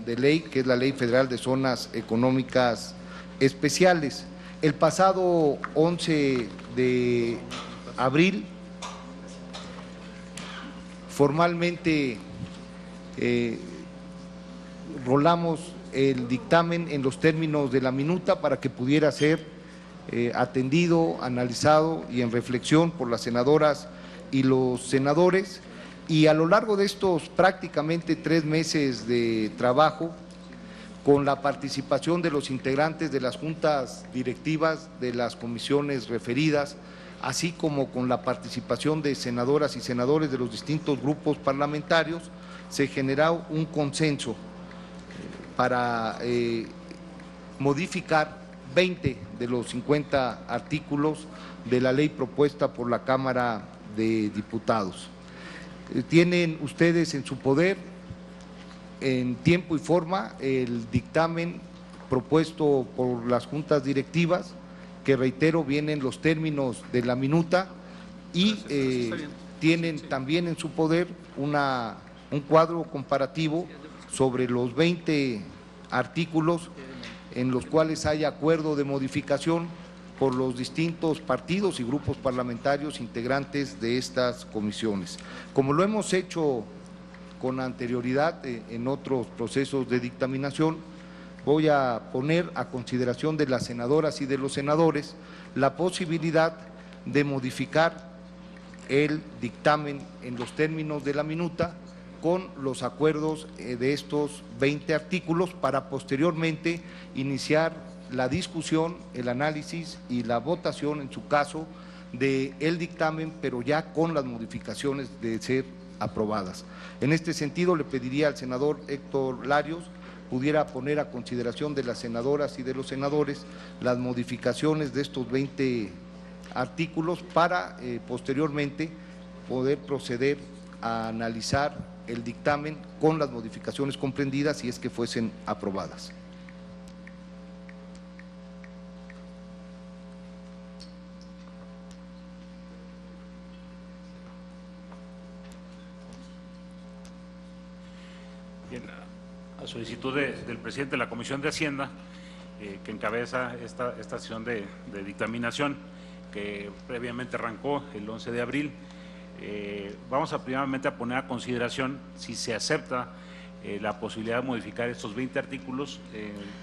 de ley, que es la Ley Federal de Zonas Económicas Especiales. El pasado 11 de abril, formalmente rolamos el dictamen en los términos de la minuta para que pudiera ser atendido, analizado y en reflexión por las senadoras y los senadores. Y a lo largo de estos prácticamente 3 meses de trabajo, con la participación de los integrantes de las juntas directivas de las comisiones referidas, así como con la participación de senadoras y senadores de los distintos grupos parlamentarios, se generó un consenso para modificar 20 de los 50 artículos de la ley propuesta por la Cámara de Diputados. Tienen ustedes en su poder, en tiempo y forma, el dictamen propuesto por las juntas directivas, que reitero, vienen los términos de la minuta, y tienen también en su poder un cuadro comparativo sobre los 20 artículos en los cuales hay acuerdo de modificación por los distintos partidos y grupos parlamentarios integrantes de estas comisiones. Como lo hemos hecho con anterioridad en otros procesos de dictaminación, voy a poner a consideración de las senadoras y de los senadores la posibilidad de modificar el dictamen en los términos de la minuta con los acuerdos de estos 20 artículos para posteriormente iniciar la discusión, el análisis y la votación, en su caso, del dictamen, pero ya con las modificaciones de ser aprobadas. En este sentido, le pediría al senador Héctor Larios pudiera poner a consideración de las senadoras y de los senadores las modificaciones de estos 20 artículos para posteriormente poder proceder a analizar el dictamen con las modificaciones comprendidas si es que fuesen aprobadas. Bien, a solicitud del presidente de la Comisión de Hacienda, que encabeza esta sesión de dictaminación, que previamente arrancó el 11 de abril, vamos a primeramente a poner a consideración si se acepta la posibilidad de modificar estos 20 artículos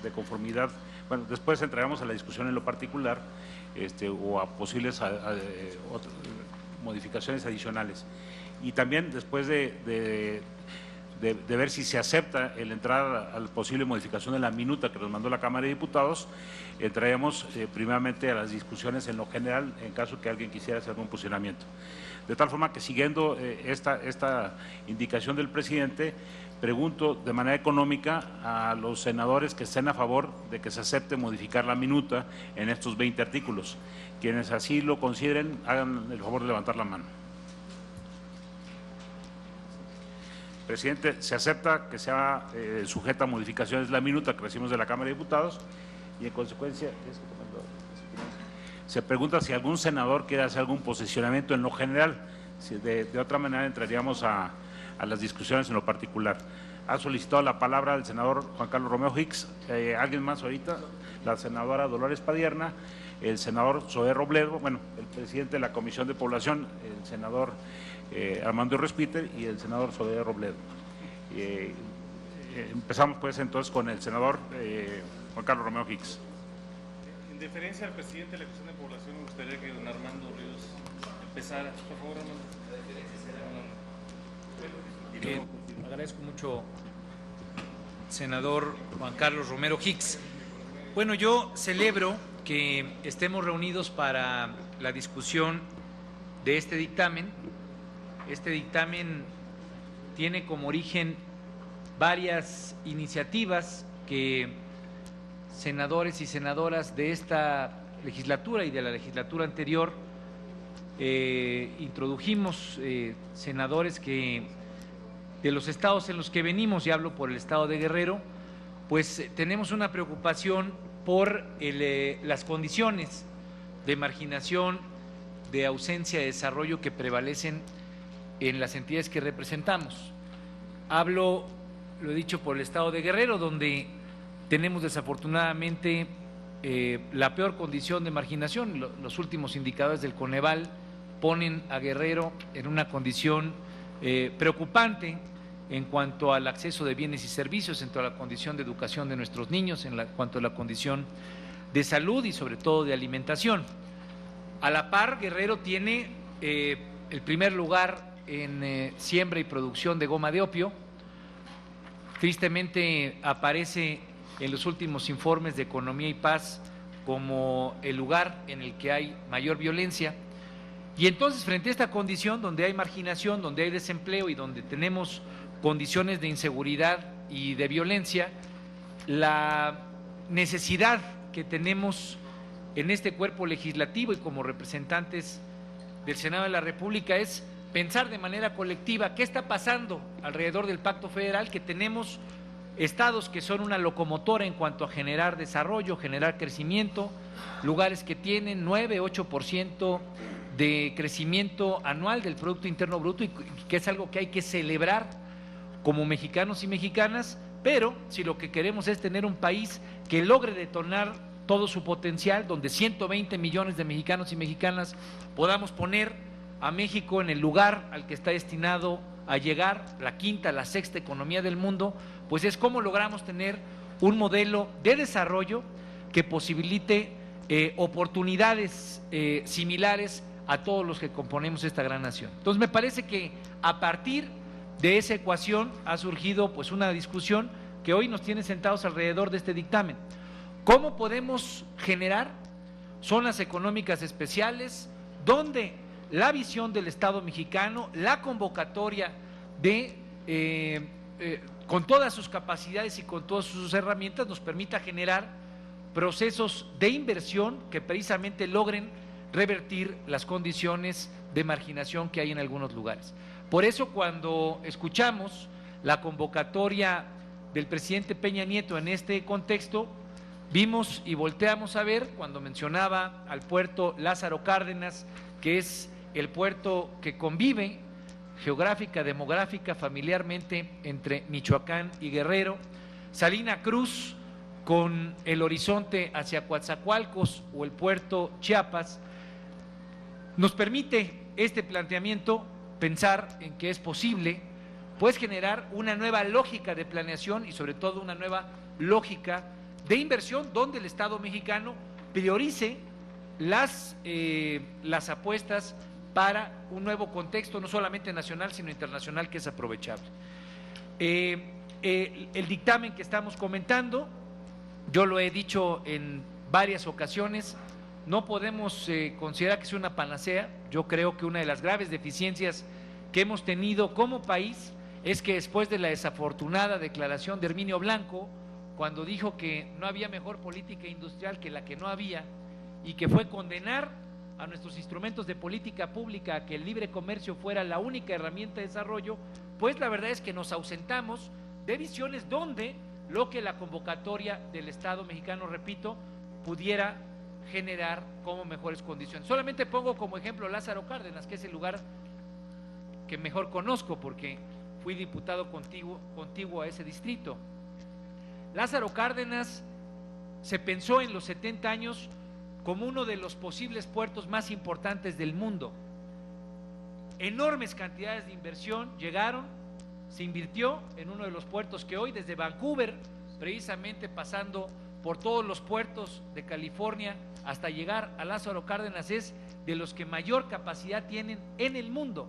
de conformidad. Bueno, después entraremos a la discusión en lo particular o a posibles modificaciones adicionales. Y también después de ver si se acepta el entrar a la posible modificación de la minuta que nos mandó la Cámara de Diputados, entraremos primeramente a las discusiones en lo general en caso que alguien quisiera hacer algún posicionamiento. De tal forma que, siguiendo esta indicación del presidente, pregunto de manera económica a los senadores que estén a favor de que se acepte modificar la minuta en estos 20 artículos. Quienes así lo consideren, hagan el favor de levantar la mano. Presidente, se acepta que sea sujeta a modificaciones la minuta que recibimos de la Cámara de Diputados y en consecuencia se pregunta si algún senador quiere hacer algún posicionamiento en lo general. Si de otra manera entraríamos a las discusiones en lo particular. Ha solicitado la palabra el senador Juan Carlos Romero Hicks. ¿Alguien más ahorita? La senadora Dolores Padierna, el senador Zoé Robledo, bueno, el presidente de la Comisión de Población, el senador Armando Respiter y el senador Zoé Robledo. Empezamos pues entonces con el senador Juan Carlos Romero Hicks. En deferencia al presidente de la Comisión de Población, me gustaría que don Armando Ríos empezara. Por favor, Armando. Agradezco mucho, senador Juan Carlos Romero Hicks. Bueno, yo celebro que estemos reunidos para la discusión de este dictamen. Este dictamen tiene como origen varias iniciativas que senadores y senadoras de esta legislatura y de la legislatura anterior introdujimos, senadores que de los estados en los que venimos, y hablo por el estado de Guerrero, pues tenemos una preocupación por las condiciones de marginación, de ausencia de desarrollo que prevalecen en las entidades que representamos. Hablo lo he dicho, por el estado de Guerrero, donde tenemos desafortunadamente la peor condición de marginación. Los últimos indicadores del Coneval ponen a Guerrero en una condición preocupante en cuanto al acceso de bienes y servicios, en cuanto a la condición de educación de nuestros niños, en cuanto a la condición de salud y sobre todo de alimentación. A la par, Guerrero tiene el primer lugar en siembra y producción de goma de opio. Tristemente aparece en los últimos informes de Economía y Paz como el lugar en el que hay mayor violencia. Y entonces, frente a esta condición donde hay marginación, donde hay desempleo y donde tenemos condiciones de inseguridad y de violencia, la necesidad que tenemos en este cuerpo legislativo y como representantes del Senado de la República es pensar de manera colectiva qué está pasando alrededor del Pacto Federal, que tenemos estados que son una locomotora en cuanto a generar desarrollo, generar crecimiento, lugares que tienen 9, 8% de crecimiento anual del Producto Interno Bruto y que es algo que hay que celebrar como mexicanos y mexicanas, pero si lo que queremos es tener un país que logre detonar todo su potencial, donde 120 millones de mexicanos y mexicanas podamos poner a México en el lugar al que está destinado a llegar, la quinta, la sexta economía del mundo, pues es cómo logramos tener un modelo de desarrollo que posibilite oportunidades similares a todos los que componemos esta gran nación. Entonces me parece que a partir de esa ecuación ha surgido pues una discusión que hoy nos tiene sentados alrededor de este dictamen. ¿Cómo podemos generar zonas económicas especiales donde la visión del Estado mexicano, la convocatoria de con todas sus capacidades y con todas sus herramientas nos permita generar procesos de inversión que precisamente logren revertir las condiciones de marginación que hay en algunos lugares? Por eso, cuando escuchamos la convocatoria del presidente Peña Nieto en este contexto, vimos y volteamos a ver cuando mencionaba al puerto Lázaro Cárdenas, que es el puerto que convive geográfica, demográfica, familiarmente entre Michoacán y Guerrero, Salina Cruz con el horizonte hacia Coatzacoalcos o el puerto Chiapas, nos permite este planteamiento pensar en que es posible pues generar una nueva lógica de planeación y sobre todo una nueva lógica de inversión donde el Estado mexicano priorice las apuestas para un nuevo contexto, no solamente nacional, sino internacional, que es aprovechable. El dictamen que estamos comentando, yo lo he dicho en varias ocasiones, no podemos considerar que sea una panacea. Yo creo que una de las graves deficiencias que hemos tenido como país es que después de la desafortunada declaración de Herminio Blanco, cuando dijo que no había mejor política industrial que la que no había, y que fue condenar a nuestros instrumentos de política pública a que el libre comercio fuera la única herramienta de desarrollo, pues la verdad es que nos ausentamos de visiones donde lo que la convocatoria del Estado mexicano, repito, pudiera generar como mejores condiciones. Solamente pongo como ejemplo Lázaro Cárdenas, que es el lugar que mejor conozco porque fui diputado contiguo a ese distrito. Lázaro Cárdenas se pensó en los 70 años como uno de los posibles puertos más importantes del mundo. Enormes cantidades de inversión llegaron, se invirtió en uno de los puertos que hoy desde Vancouver, precisamente pasando por todos los puertos de California hasta llegar a Lázaro Cárdenas, es de los que mayor capacidad tienen en el mundo.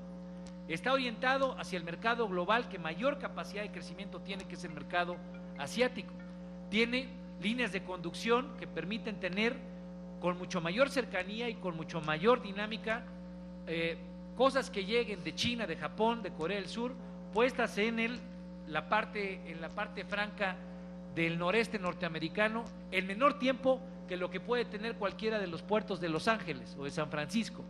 Está orientado hacia el mercado global que mayor capacidad de crecimiento tiene, que es el mercado asiático. Tiene líneas de conducción que permiten tener con mucho mayor cercanía y con mucho mayor dinámica cosas que lleguen de China, de Japón, de Corea del Sur, puestas en la parte franca del noreste norteamericano en menor tiempo que lo que puede tener cualquiera de los puertos de Los Ángeles o de San Francisco.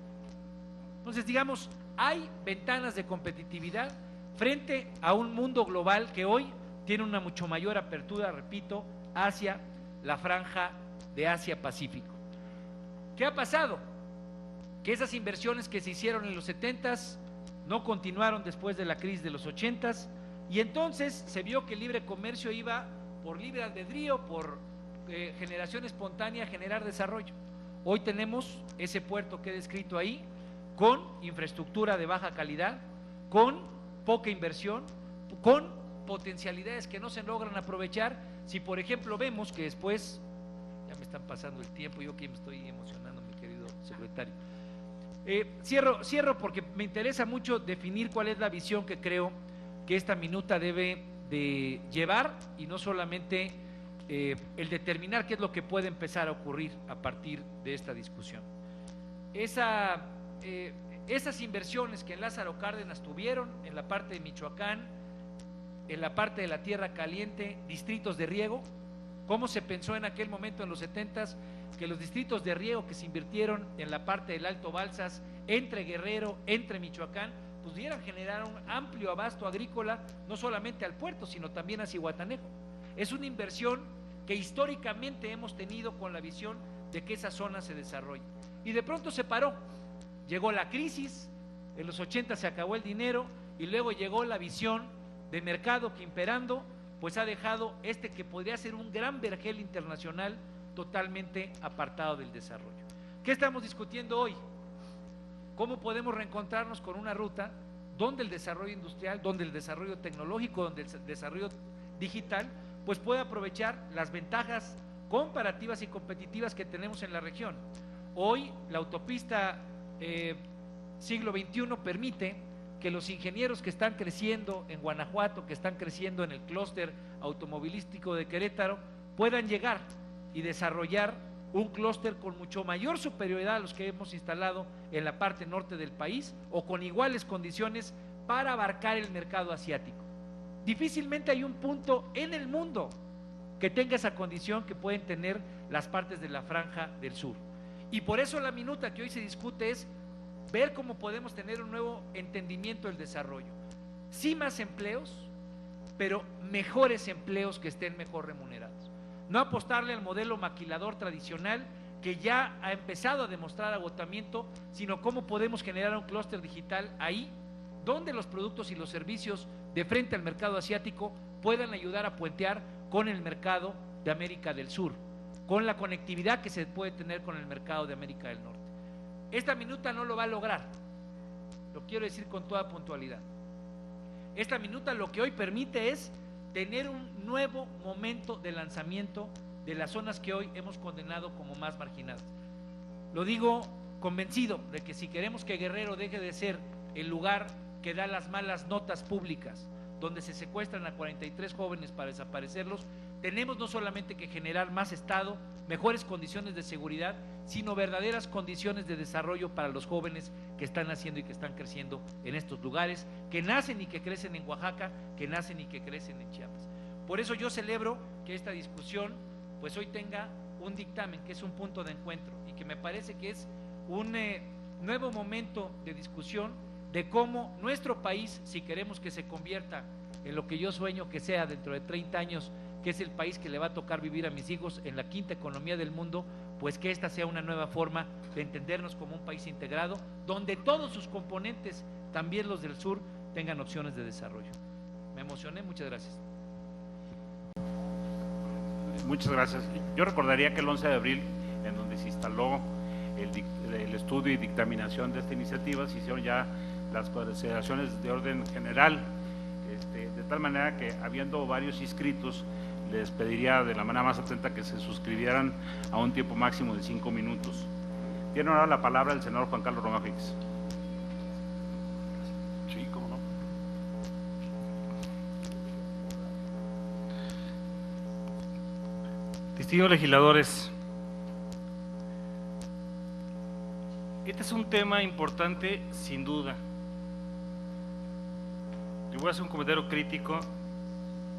Entonces, digamos, hay ventanas de competitividad frente a un mundo global que hoy tiene una mucho mayor apertura, repito, hacia la franja de Asia-Pacífico. ¿Qué ha pasado? Que esas inversiones que se hicieron en los 70s no continuaron después de la crisis de los 80s, Y entonces se vio que el libre comercio iba por libre albedrío, por generación espontánea a generar desarrollo. Hoy tenemos ese puerto que he descrito ahí, con infraestructura de baja calidad, con poca inversión, con potencialidades que no se logran aprovechar. Si por ejemplo vemos que después, ya me están pasando el tiempo, yo que me estoy emocionando, mi querido secretario. Cierro porque me interesa mucho definir cuál es la visión que creo que esta minuta debe de llevar, y no solamente el determinar qué es lo que puede empezar a ocurrir a partir de esta discusión. Esas inversiones que en Lázaro Cárdenas tuvieron en la parte de Michoacán, en la parte de la Tierra Caliente, distritos de riego, cómo se pensó en aquel momento en los 70s que los distritos de riego que se invirtieron en la parte del Alto Balsas, entre Guerrero, entre Michoacán, pudieran generar un amplio abasto agrícola, no solamente al puerto, sino también a Zihuatanejo. Es una inversión que históricamente hemos tenido con la visión de que esa zona se desarrolle. Y de pronto se paró, llegó la crisis, en los 80 se acabó el dinero, y luego llegó la visión de mercado que imperando, pues ha dejado que podría ser un gran vergel internacional totalmente apartado del desarrollo. ¿Qué estamos discutiendo hoy? ¿Cómo podemos reencontrarnos con una ruta donde el desarrollo industrial, donde el desarrollo tecnológico, donde el desarrollo digital, pues puede aprovechar las ventajas comparativas y competitivas que tenemos en la región? Hoy la autopista siglo XXI permite que los ingenieros que están creciendo en Guanajuato, que están creciendo en el clúster automovilístico de Querétaro, puedan llegar y desarrollar un clúster con mucho mayor superioridad a los que hemos instalado en la parte norte del país, o con iguales condiciones para abarcar el mercado asiático. Difícilmente hay un punto en el mundo que tenga esa condición que pueden tener las partes de la franja del sur. Y por eso la minuta que hoy se discute es ver cómo podemos tener un nuevo entendimiento del desarrollo. Sí, más empleos, pero mejores empleos que estén mejor remunerados. No apostarle al modelo maquilador tradicional que ya ha empezado a demostrar agotamiento, sino cómo podemos generar un clúster digital ahí, donde los productos y los servicios de frente al mercado asiático puedan ayudar a puentear con el mercado de América del Sur, con la conectividad que se puede tener con el mercado de América del Norte. Esta minuta no lo va a lograr, lo quiero decir con toda puntualidad. Esta minuta lo que hoy permite es tener un nuevo momento de lanzamiento de las zonas que hoy hemos condenado como más marginadas. Lo digo convencido de que si queremos que Guerrero deje de ser el lugar que da las malas notas públicas, donde se secuestran a 43 jóvenes para desaparecerlos, tenemos no solamente que generar más Estado, mejores condiciones de seguridad, sino verdaderas condiciones de desarrollo para los jóvenes que están naciendo y que están creciendo en estos lugares, que nacen y que crecen en Oaxaca, que nacen y que crecen en Chiapas. Por eso yo celebro que esta discusión pues hoy tenga un dictamen que es un punto de encuentro, y que me parece que es un nuevo momento de discusión de cómo nuestro país, si queremos que se convierta en lo que yo sueño que sea dentro de 30 años, que es el país que le va a tocar vivir a mis hijos en la quinta economía del mundo, pues que esta sea una nueva forma de entendernos como un país integrado, donde todos sus componentes, también los del sur, tengan opciones de desarrollo. Me emocioné, muchas gracias. Muchas gracias. Yo recordaría que el 11 de abril, en donde se instaló el estudio y dictaminación de esta iniciativa, se hicieron ya las consideraciones de orden general, de tal manera que, habiendo varios inscritos, les pediría de la manera más atenta que se suscribieran a un tiempo máximo de 5 minutos. Tiene ahora la palabra el senador Juan Carlos Romero Hicks. Sí, cómo no. Distinguidos legisladores, este es un tema importante sin duda. Yo voy a hacer un comentario crítico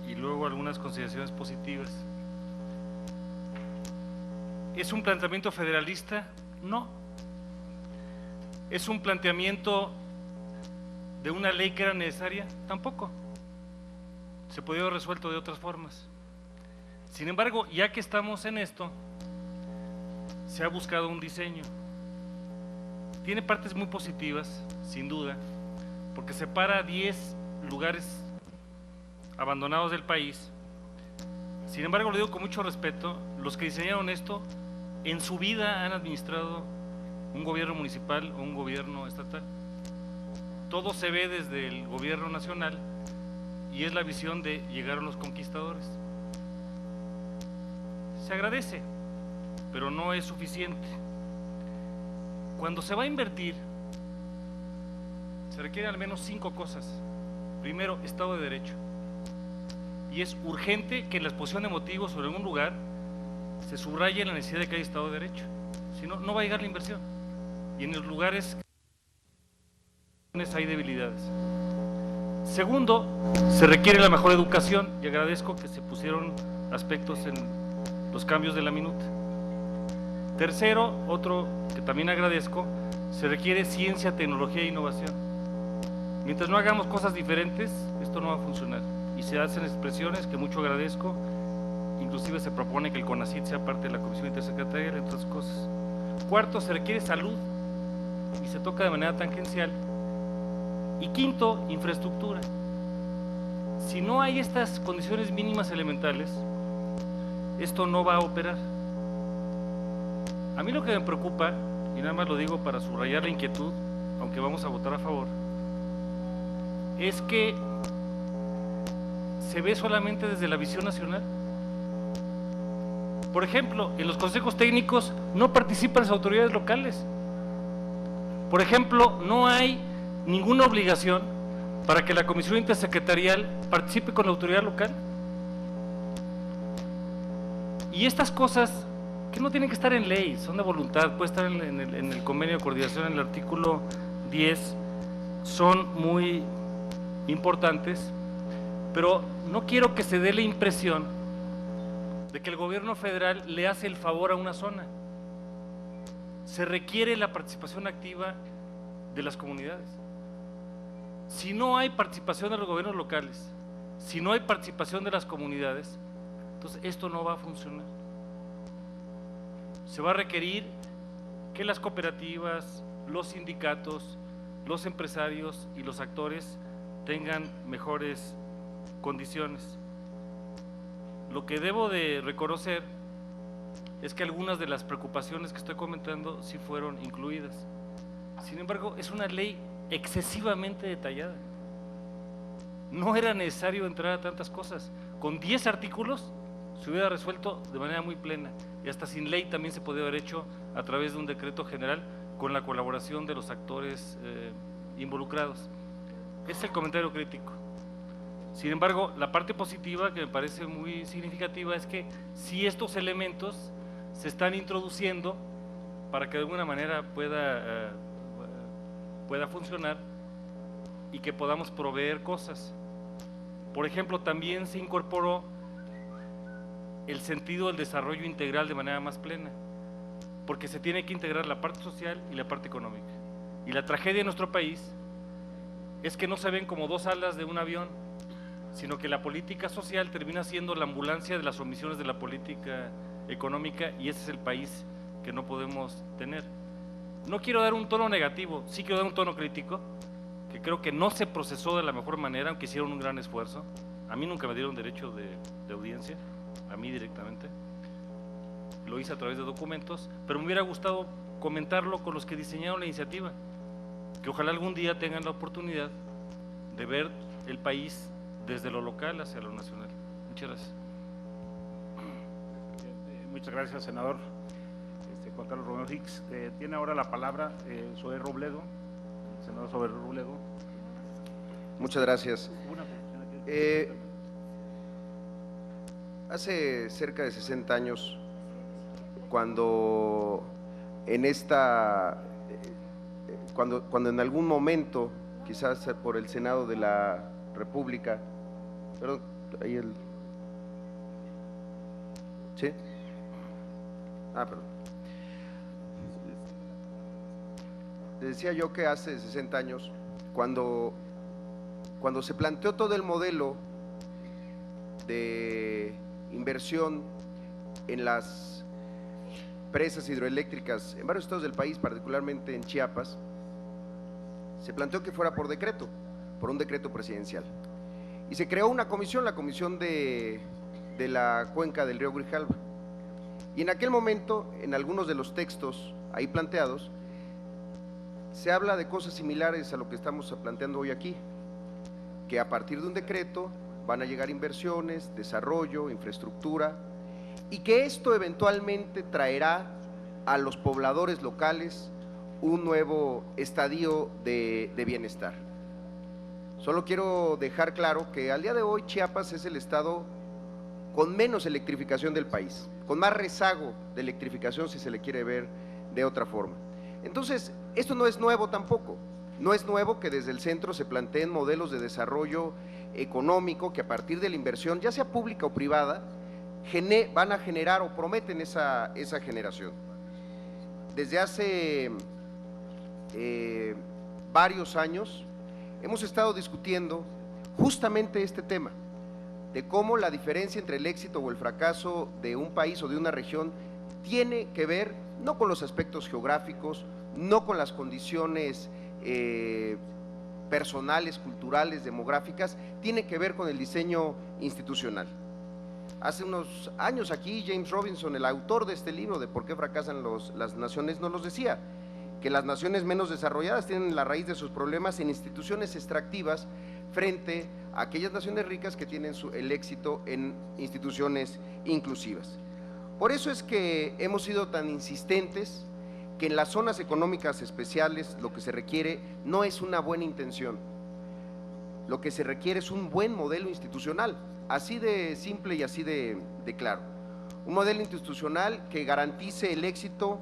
y luego algunas consideraciones positivas. ¿Es un planteamiento federalista? No. ¿Es un planteamiento de una ley que era necesaria? Tampoco. Se podía haber resuelto de otras formas. Sin embargo, ya que estamos en esto, se ha buscado un diseño. Tiene partes muy positivas, sin duda, porque separa 10 lugares abandonados del país. Sin embargo, lo digo con mucho respeto, los que diseñaron esto en su vida han administrado un gobierno municipal o un gobierno estatal. Todo se ve desde el gobierno nacional y es la visión de llegaron los conquistadores. Se agradece, pero no es suficiente. Cuando se va a invertir, se requieren al menos 5 cosas. Primero, Estado de Derecho. Y es urgente que en la exposición de motivos sobre un lugar se subraye la necesidad de que haya Estado de Derecho. Si no, no va a llegar la inversión. Y en los lugares hay debilidades. Segundo, se requiere la mejor educación, y agradezco que se pusieron aspectos en los cambios de la minuta. Tercero, otro que también agradezco, se requiere ciencia, tecnología e innovación. Mientras no hagamos cosas diferentes, esto no va a funcionar. Y se hacen expresiones que mucho agradezco, inclusive se propone que el CONACYT sea parte de la Comisión Intersecretarial, entre otras cosas. Cuarto, se requiere salud, y se toca de manera tangencial. Y quinto, infraestructura. Si no hay estas condiciones mínimas elementales, esto no va a operar. A mí lo que me preocupa, y nada más lo digo para subrayar la inquietud, aunque vamos a votar a favor, es que se ve solamente desde la visión nacional. Por ejemplo, en los consejos técnicos no participan las autoridades locales. Por ejemplo, no hay ninguna obligación para que la Comisión Intersecretarial participe con la autoridad local. Y estas cosas, que no tienen que estar en ley, son de voluntad, puede estar en el convenio de coordinación, en el artículo 10, son muy importantes, pero no quiero que se dé la impresión de que el gobierno federal le hace el favor a una zona. Se requiere la participación activa de las comunidades. Si no hay participación de los gobiernos locales, si no hay participación de las comunidades, entonces esto no va a funcionar. Se va a requerir que las cooperativas, los sindicatos, los empresarios y los actores tengan mejores condiciones. Lo que debo de reconocer es que algunas de las preocupaciones que estoy comentando sí fueron incluidas. Sin embargo, es una ley excesivamente detallada. No era necesario entrar a tantas cosas. Con 10 artículos se hubiera resuelto de manera muy plena, y hasta sin ley también se podía haber hecho a través de un decreto general con la colaboración de los actores involucrados. Ese es el comentario crítico. Sin embargo, la parte positiva que me parece muy significativa es que si estos elementos se están introduciendo para que de alguna manera pueda funcionar y que podamos proveer cosas. Por ejemplo, también se incorporó el sentido del desarrollo integral de manera más plena, porque se tiene que integrar la parte social y la parte económica. Y la tragedia de nuestro país es que no se ven como dos alas de un avión, sino que la política social termina siendo la ambulancia de las omisiones de la política económica, y ese es el país que no podemos tener. No quiero dar un tono negativo, sí quiero dar un tono crítico, que creo que no se procesó de la mejor manera, aunque hicieron un gran esfuerzo. A mí nunca me dieron derecho de audiencia, a mí directamente. Lo hice a través de documentos, pero me hubiera gustado comentarlo con los que diseñaron la iniciativa, que ojalá algún día tengan la oportunidad de ver el país desde lo local hacia lo nacional. Muchas gracias. Muchas gracias, senador. Juan Carlos Romero Hicks. Tiene ahora la palabra Zoé Robledo, el senador Zoé Robledo. Muchas gracias. Hace cerca de 60 años, cuando en algún momento, quizás por el Senado de la República, perdón, ahí ¿sí? Perdón. Decía yo que hace 60 años, cuando se planteó todo el modelo de inversión en las presas hidroeléctricas en varios estados del país, particularmente en Chiapas, se planteó que fuera por un decreto presidencial. y se creó una comisión, la comisión de la cuenca del río Grijalva. Y en aquel momento, en algunos de los textos ahí planteados, se habla de cosas similares a lo que estamos planteando hoy aquí, que a partir de un decreto van a llegar inversiones, desarrollo, infraestructura, y que esto eventualmente traerá a los pobladores locales un nuevo estadio de bienestar. Solo quiero dejar claro que al día de hoy Chiapas es el estado con menos electrificación del país, con más rezago de electrificación, si se le quiere ver de otra forma. Entonces, esto no es nuevo tampoco, no es nuevo que desde el centro se planteen modelos de desarrollo económico que a partir de la inversión, ya sea pública o privada, van a generar o prometen esa generación. Desde hace varios años hemos estado discutiendo justamente este tema, de cómo la diferencia entre el éxito o el fracaso de un país o de una región tiene que ver no con los aspectos geográficos, no con las condiciones personales, culturales, demográficas, tiene que ver con el diseño institucional. Hace unos años aquí James Robinson, el autor de este libro de por qué fracasan las naciones, nos los decía, que las naciones menos desarrolladas tienen la raíz de sus problemas en instituciones extractivas frente a aquellas naciones ricas que tienen el éxito en instituciones inclusivas. Por eso es que hemos sido tan insistentes que en las zonas económicas especiales lo que se requiere no es una buena intención, lo que se requiere es un buen modelo institucional, así de simple y así de claro. Un modelo institucional que garantice el éxito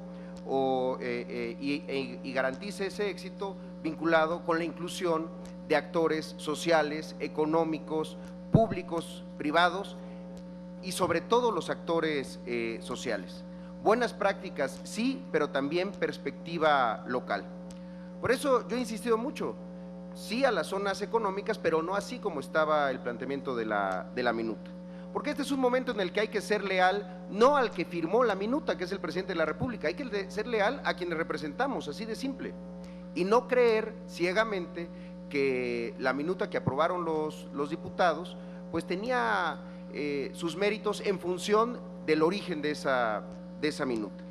y garantice ese éxito vinculado con la inclusión de actores sociales, económicos, públicos, privados y sobre todo los actores sociales. Buenas prácticas sí, pero también perspectiva local. Por eso yo he insistido mucho, sí a las zonas económicas, pero no así como estaba el planteamiento de la minuta. Porque este es un momento en el que hay que ser leal, no al que firmó la minuta, que es el presidente de la República, hay que ser leal a quienes representamos, así de simple. Y no creer ciegamente que la minuta que aprobaron los diputados, pues tenía sus méritos en función del origen de esa minuta.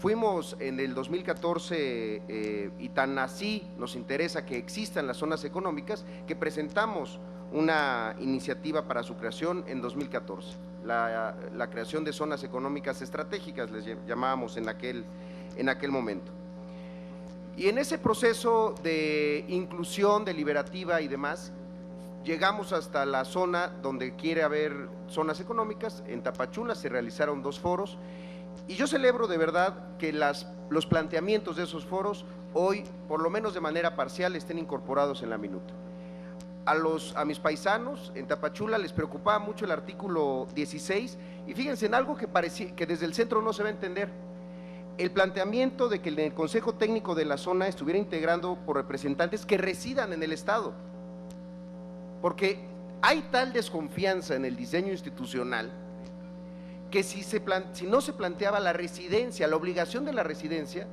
Fuimos en el 2014 y tan así nos interesa que existan las zonas económicas que presentamos una iniciativa para su creación en 2014, la creación de zonas económicas estratégicas, les llamábamos en aquel momento. Y en ese proceso de inclusión deliberativa y demás, llegamos hasta la zona donde quiere haber zonas económicas. En Tapachula se realizaron 2 foros y yo celebro de verdad que los planteamientos de esos foros hoy, por lo menos de manera parcial, estén incorporados en la minuta. A mis paisanos en Tapachula les preocupaba mucho el artículo 16 y fíjense en algo que desde el centro no se va a entender. El planteamiento de que el Consejo Técnico de la zona estuviera integrado por representantes que residan en el Estado, porque hay tal desconfianza en el diseño institucional que si no se planteaba la residencia, la obligación de la residencia,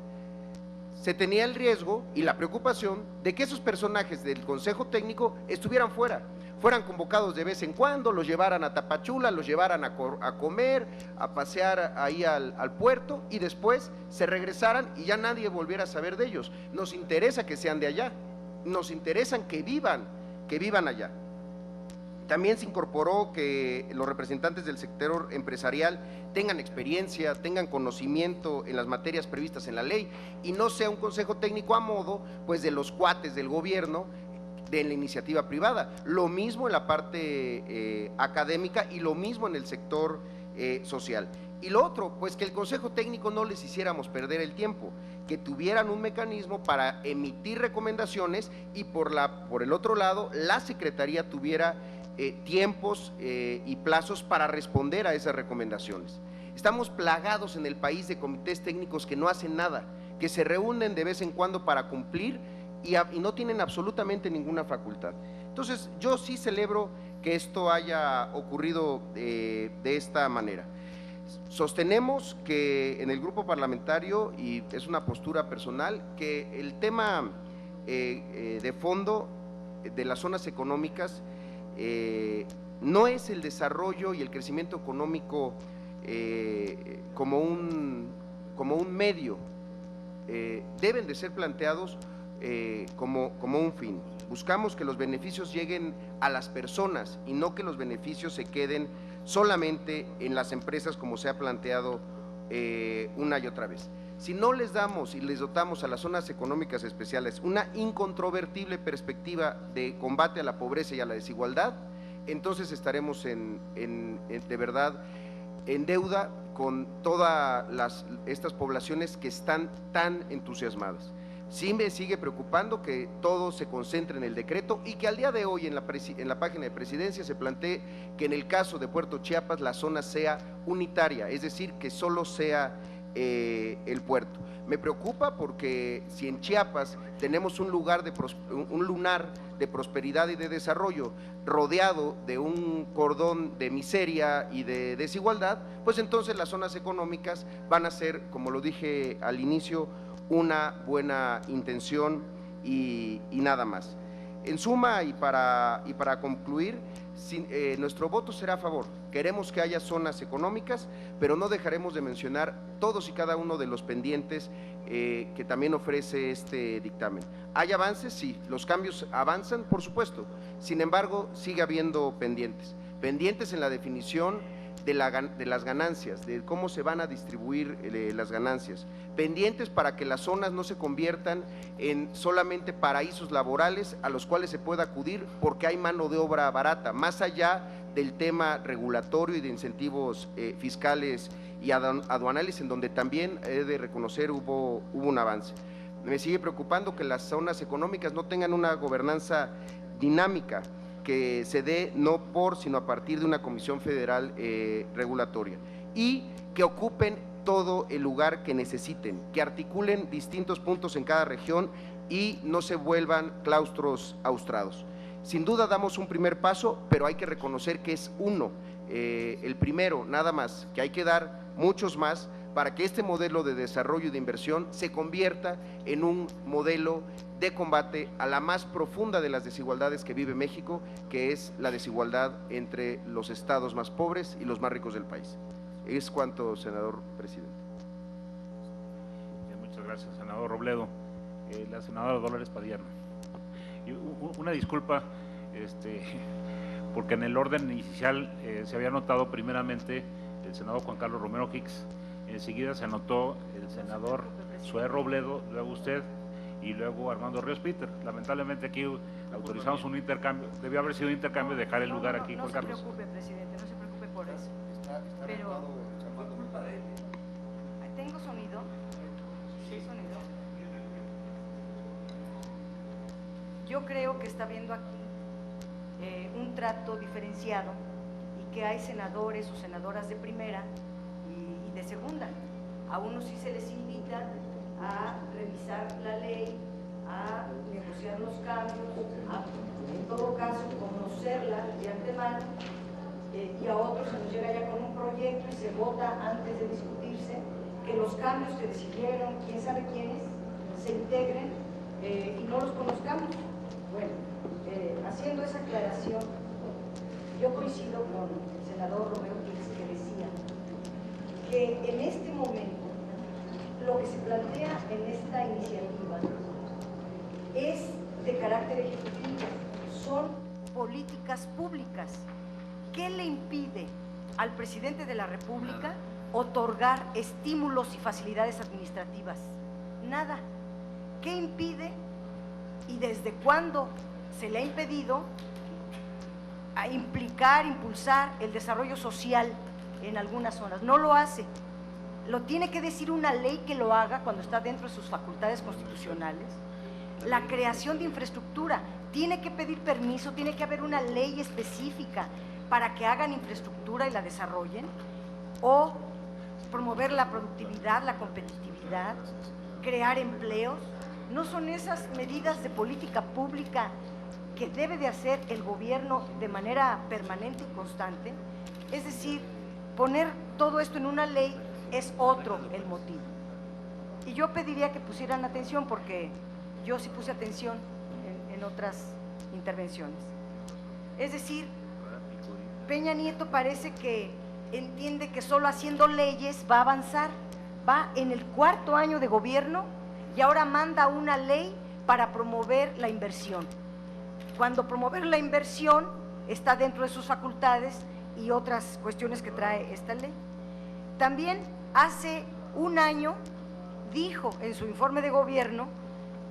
se tenía el riesgo y la preocupación de que esos personajes del Consejo Técnico estuvieran fueran convocados de vez en cuando, los llevaran a Tapachula, los llevaran a comer, a pasear ahí al puerto y después se regresaran y ya nadie volviera a saber de ellos. Nos interesa que sean de allá, nos interesan que vivan allá. También se incorporó que los representantes del sector empresarial tengan experiencia, tengan conocimiento en las materias previstas en la ley y no sea un consejo técnico a modo pues de los cuates del gobierno de la iniciativa privada. Lo mismo en la parte académica y lo mismo en el sector social. Y lo otro, pues que el consejo técnico no les hiciéramos perder el tiempo, que tuvieran un mecanismo para emitir recomendaciones y por el otro lado la Secretaría tuviera tiempos y plazos para responder a esas recomendaciones. Estamos plagados en el país de comités técnicos que no hacen nada, que se reúnen de vez en cuando para cumplir y no tienen absolutamente ninguna facultad. Entonces, yo sí celebro que esto haya ocurrido de esta manera. Sostenemos que en el grupo parlamentario, y es una postura personal, que el tema de fondo de las zonas económicas no es el desarrollo y el crecimiento económico como un medio, deben de ser planteados como un fin. Buscamos que los beneficios lleguen a las personas y no que los beneficios se queden solamente en las empresas como se ha planteado una y otra vez. Si no les damos y les dotamos a las zonas económicas especiales una incontrovertible perspectiva de combate a la pobreza y a la desigualdad, entonces estaremos de verdad en deuda con todas estas poblaciones que están tan entusiasmadas. Sí me sigue preocupando que todo se concentre en el decreto y que al día de hoy en la página de Presidencia se plantee que en el caso de Puerto Chiapas la zona sea unitaria, es decir, que solo sea el puerto. Me preocupa porque si en Chiapas tenemos un lunar de prosperidad y de desarrollo rodeado de un cordón de miseria y de desigualdad, pues entonces las zonas económicas van a ser, como lo dije al inicio, una buena intención y nada más. En suma y para concluir, nuestro voto será a favor. Queremos que haya zonas económicas, pero no dejaremos de mencionar todos y cada uno de los pendientes que también ofrece este dictamen. ¿Hay avances? Sí. ¿Los cambios avanzan? Por supuesto. Sin embargo, sigue habiendo pendientes en la definición de las ganancias, de cómo se van a distribuir las ganancias, pendientes para que las zonas no se conviertan en solamente paraísos laborales a los cuales se pueda acudir porque hay mano de obra barata, más allá del tema regulatorio y de incentivos fiscales y aduanales, en donde también he de reconocer hubo un avance. Me sigue preocupando que las zonas económicas no tengan una gobernanza dinámica, que se dé no por, sino a partir de una comisión federal regulatoria, y que ocupen todo el lugar que necesiten, que articulen distintos puntos en cada región y no se vuelvan claustros austrados. Sin duda damos un primer paso, pero hay que reconocer que es el primero nada más, que hay que dar muchos más para que este modelo de desarrollo y de inversión se convierta en un modelo de combate a la más profunda de las desigualdades que vive México, que es la desigualdad entre los estados más pobres y los más ricos del país. Es cuanto, senador presidente. Muchas gracias, senador Robledo. La senadora Dolores Padierna. Una disculpa, porque en el orden inicial se había anotado primeramente el senador Juan Carlos Romero Hicks, enseguida se anotó el senador Zoé Robledo, luego usted y luego Armando Ríos Peter. Lamentablemente aquí autorizamos un intercambio, debió haber sido un intercambio, dejar el lugar aquí, Juan Carlos. No se preocupe, presidente, no se preocupe por eso. Pero, ¿tengo sonido? Sí, sonido. Yo creo que está habiendo aquí un trato diferenciado y que hay senadores o senadoras de primera y de segunda. A unos sí se les invita a revisar la ley, a negociar los cambios, a, en todo caso, conocerla de antemano, y a otros se nos llega ya con un proyecto y se vota antes de discutirse, que los cambios que decidieron, quién sabe quiénes, se integren y no los conozcamos. Bueno, haciendo esa aclaración, yo coincido con el senador Romero Hicks, que decía que en este momento lo que se plantea en esta iniciativa es de carácter ejecutivo, son políticas públicas. ¿Qué le impide al presidente de la República otorgar estímulos y facilidades administrativas? Nada. ¿Qué impide y desde cuándo se le ha impedido a implicar, impulsar el desarrollo social en algunas zonas? No lo hace. Lo tiene que decir una ley que lo haga cuando está dentro de sus facultades constitucionales. La creación de infraestructura, tiene que pedir permiso, tiene que haber una ley específica para que hagan infraestructura y la desarrollen, o promover la productividad, la competitividad, crear empleos. ¿No son esas medidas de política pública que debe de hacer el gobierno de manera permanente y constante? Es decir, poner todo esto en una ley es otro el motivo. Y yo pediría que pusieran atención, porque yo sí puse atención en otras intervenciones. Es decir, Peña Nieto parece que entiende que solo haciendo leyes va a avanzar. Va en el 4º año de gobierno y ahora manda una ley para promover la inversión. Cuando promover la inversión está dentro de sus facultades y otras cuestiones que trae esta ley. También hace un año dijo en su informe de gobierno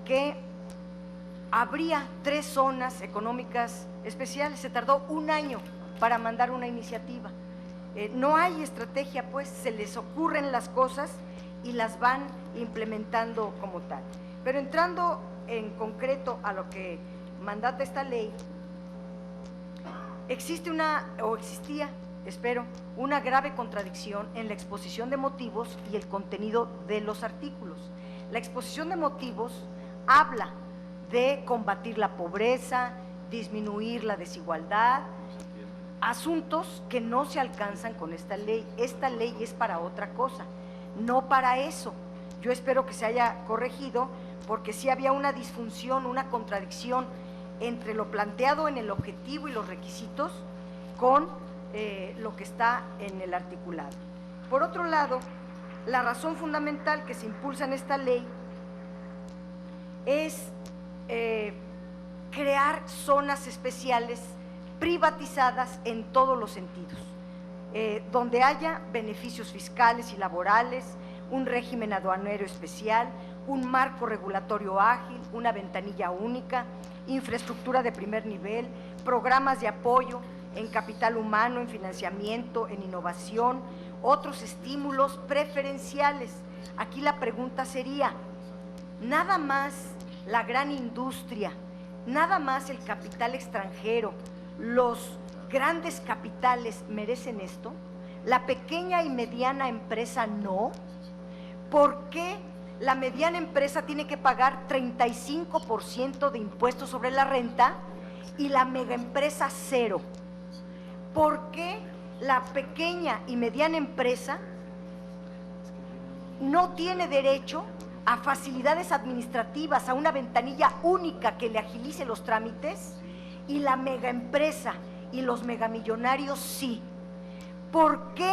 que habría 3 zonas económicas especiales. Se tardó un año para mandar una iniciativa. No hay estrategia, pues se les ocurren las cosas y las van implementando como tal. Pero entrando en concreto a lo que mandata esta ley, existía, espero, una grave contradicción en la exposición de motivos y el contenido de los artículos. La exposición de motivos habla de combatir la pobreza, disminuir la desigualdad, asuntos que no se alcanzan con esta ley. Esta ley es para otra cosa, no para eso. Yo espero que se haya corregido, porque sí había una disfunción, una contradicción entre lo planteado en el objetivo y los requisitos con lo que está en el articulado. Por otro lado, la razón fundamental que se impulsa en esta ley es crear zonas especiales privatizadas en todos los sentidos, donde haya beneficios fiscales y laborales, un régimen aduanero especial, un marco regulatorio ágil, una ventanilla única, infraestructura de primer nivel, programas de apoyo en capital humano, en financiamiento, en innovación, otros estímulos preferenciales. Aquí la pregunta sería, ¿nada más la gran industria, nada más el capital extranjero, los grandes capitales merecen esto? ¿La pequeña y mediana empresa no? ¿Por qué la mediana empresa tiene que pagar 35% de impuestos sobre la renta y la megaempresa 0? ¿Por qué la pequeña y mediana empresa no tiene derecho a facilidades administrativas, a una ventanilla única que le agilice los trámites, y la megaempresa y los megamillonarios sí? ¿Por qué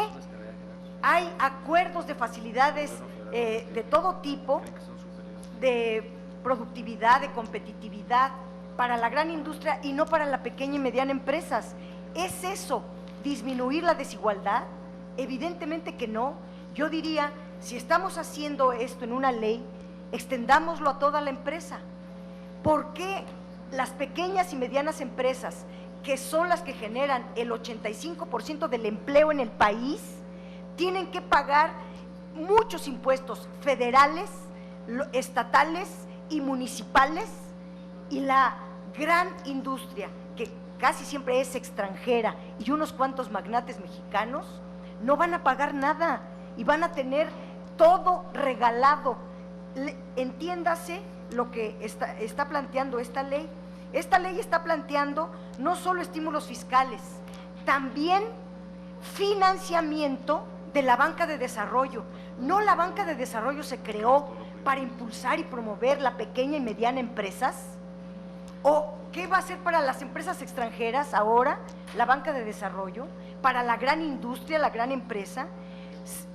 hay acuerdos de facilidades de todo tipo, de productividad, de competitividad para la gran industria y no para la pequeña y mediana empresas? ¿Es eso disminuir la desigualdad? Evidentemente que no. Yo diría, si estamos haciendo esto en una ley, extendámoslo a toda la empresa. ¿Por qué las pequeñas y medianas empresas, que son las que generan el 85% del empleo en el país, tienen que pagar muchos impuestos federales, estatales y municipales, y la gran industria, que casi siempre es extranjera, y unos cuantos magnates mexicanos, no van a pagar nada y van a tener todo regalado? Entiéndase lo que está planteando esta ley. Esta ley está planteando no solo estímulos fiscales, también financiamiento de la banca de desarrollo. No, la banca de desarrollo se creó para impulsar y promover la pequeña y mediana empresas. ¿O qué va a hacer para las empresas extranjeras ahora la banca de desarrollo? Para la gran industria, la gran empresa,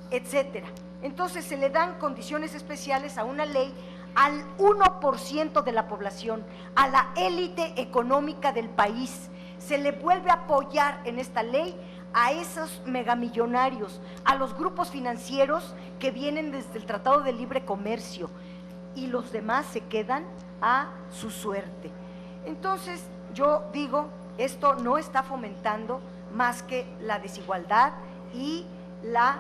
etcétera. Entonces se le dan condiciones especiales a una ley al 1% de la población, a la élite económica del país. Se le vuelve a apoyar en esta ley a esos megamillonarios, a los grupos financieros que vienen desde el Tratado de Libre Comercio, y los demás se quedan a su suerte. Entonces, yo digo, esto no está fomentando más que la desigualdad y la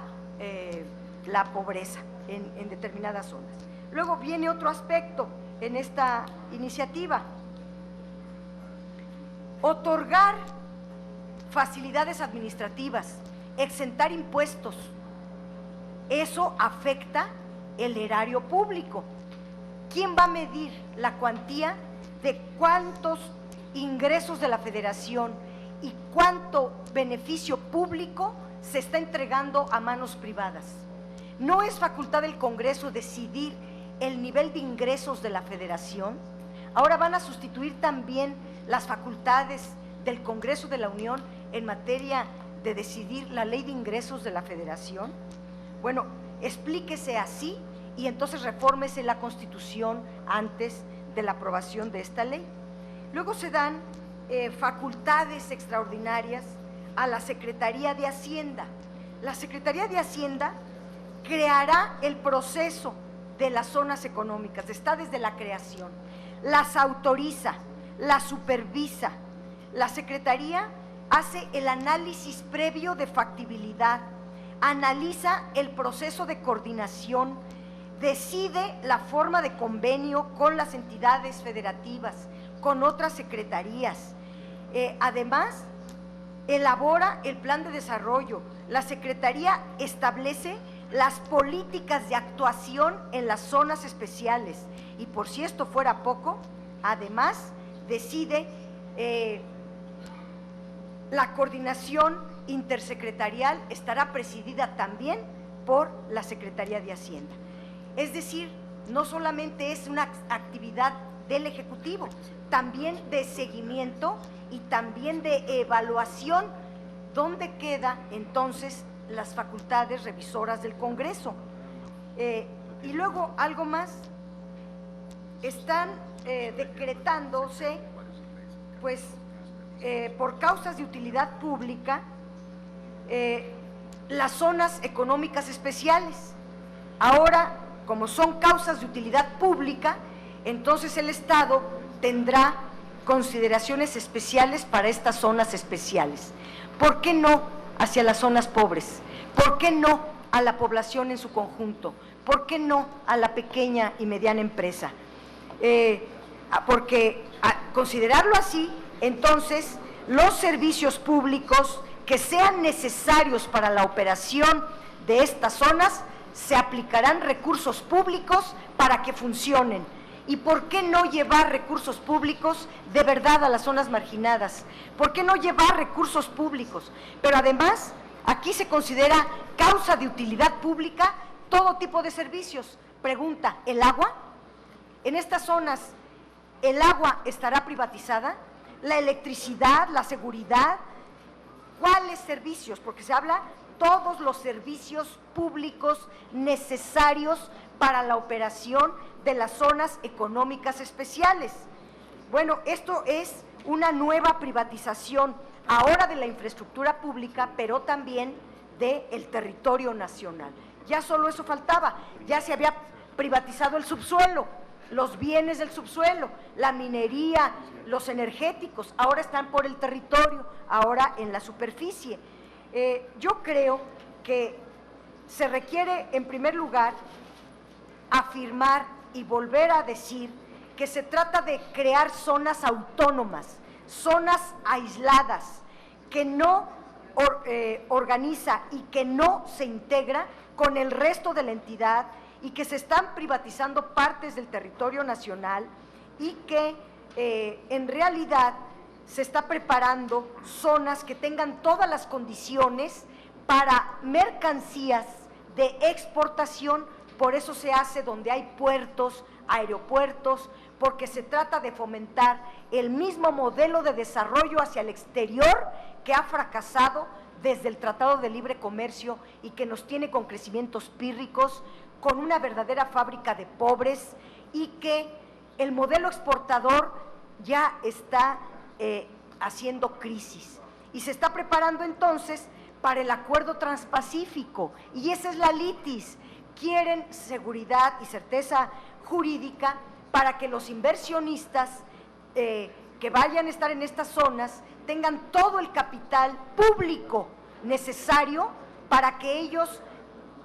pobreza en determinadas zonas. Luego viene otro aspecto en esta iniciativa: otorgar facilidades administrativas, exentar impuestos. Eso afecta el erario público. ¿Quién va a medir la cuantía de cuántos ingresos de la Federación y cuánto beneficio público se está entregando a manos privadas? ¿No es facultad del Congreso decidir el nivel de ingresos de la Federación? Ahora van a sustituir también las facultades del Congreso de la Unión en materia de decidir la ley de ingresos de la Federación? Bueno, explíquese así y entonces refórmese la Constitución antes de la aprobación de esta ley. Luego se dan facultades extraordinarias a la Secretaría de Hacienda. La Secretaría de Hacienda creará el proceso de las zonas económicas, está desde la creación, las autoriza, las supervisa. La Secretaría hace el análisis previo de factibilidad, analiza el proceso de coordinación, decide la forma de convenio con las entidades federativas, con otras secretarías. Además, elabora el plan de desarrollo. La Secretaría establece las políticas de actuación en las zonas especiales y, por si esto fuera poco, además decide la coordinación intersecretarial estará presidida también por la Secretaría de Hacienda. Es decir, no solamente es una actividad del Ejecutivo, también de seguimiento y también de evaluación, donde queda entonces las facultades revisoras del Congreso. Y luego, algo más, están decretándose, pues, por causas de utilidad pública, las zonas económicas especiales. Ahora, como son causas de utilidad pública, entonces el Estado tendrá consideraciones especiales para estas zonas especiales. ¿Por qué no hacia las zonas pobres? ¿Por qué no a la población en su conjunto? ¿Por qué no a la pequeña y mediana empresa? Porque a considerarlo así, entonces los servicios públicos que sean necesarios para la operación de estas zonas, se aplicarán recursos públicos para que funcionen. ¿Y por qué no llevar recursos públicos de verdad a las zonas marginadas? ¿Por qué no llevar recursos públicos? Pero además, aquí se considera causa de utilidad pública todo tipo de servicios. Pregunta, ¿el agua? En estas zonas, ¿el agua estará privatizada? ¿La electricidad, la seguridad? ¿Cuáles servicios? Porque se habla todos los servicios públicos necesarios para la operación de las zonas económicas especiales. Bueno, esto es una nueva privatización ahora de la infraestructura pública, pero también del territorio nacional. Ya solo eso faltaba, ya se había privatizado el subsuelo, los bienes del subsuelo, la minería, los energéticos, ahora están por el territorio, ahora en la superficie. Yo creo que se requiere, en primer lugar, afirmar y volver a decir que se trata de crear zonas autónomas, zonas aisladas, que no organiza y que no se integra con el resto de la entidad y que se están privatizando partes del territorio nacional y que en realidad se está preparando zonas que tengan todas las condiciones para mercancías de exportación. Por eso se hace donde hay puertos, aeropuertos, porque se trata de fomentar el mismo modelo de desarrollo hacia el exterior que ha fracasado desde el Tratado de Libre Comercio y que nos tiene con crecimientos pírricos, con una verdadera fábrica de pobres, y que el modelo exportador ya está haciendo crisis y se está preparando entonces para el acuerdo transpacífico, y esa es la litis. Quieren seguridad y certeza jurídica para que los inversionistas que vayan a estar en estas zonas tengan todo el capital público necesario para que ellos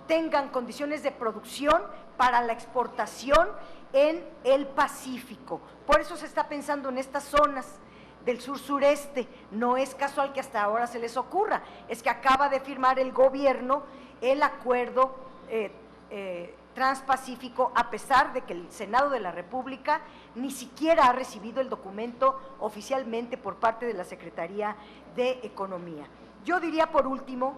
tengan condiciones de producción para la exportación en el Pacífico. Por eso se está pensando en estas zonas del sur-sureste. No es casual que hasta ahora se les ocurra, es que acaba de firmar el gobierno el acuerdo transpacífico, a pesar de que el Senado de la República ni siquiera ha recibido el documento oficialmente por parte de la Secretaría de Economía. Yo diría, por último,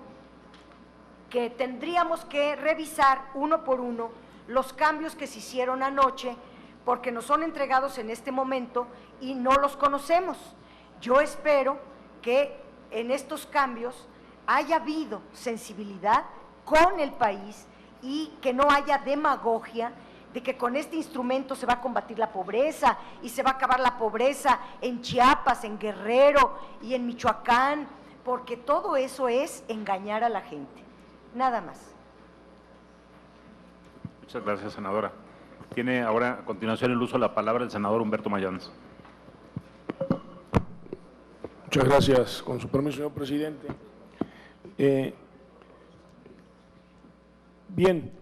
que tendríamos que revisar uno por uno los cambios que se hicieron anoche, porque nos son entregados en este momento y no los conocemos. Yo espero que en estos cambios haya habido sensibilidad con el país y que no haya demagogia de que con este instrumento se va a combatir la pobreza y se va a acabar la pobreza en Chiapas, en Guerrero y en Michoacán, porque todo eso es engañar a la gente. Nada más. Muchas gracias, senadora. Tiene ahora a continuación el uso de la palabra el senador Humberto Mayans. Muchas gracias. Con su permiso, señor presidente. Bien,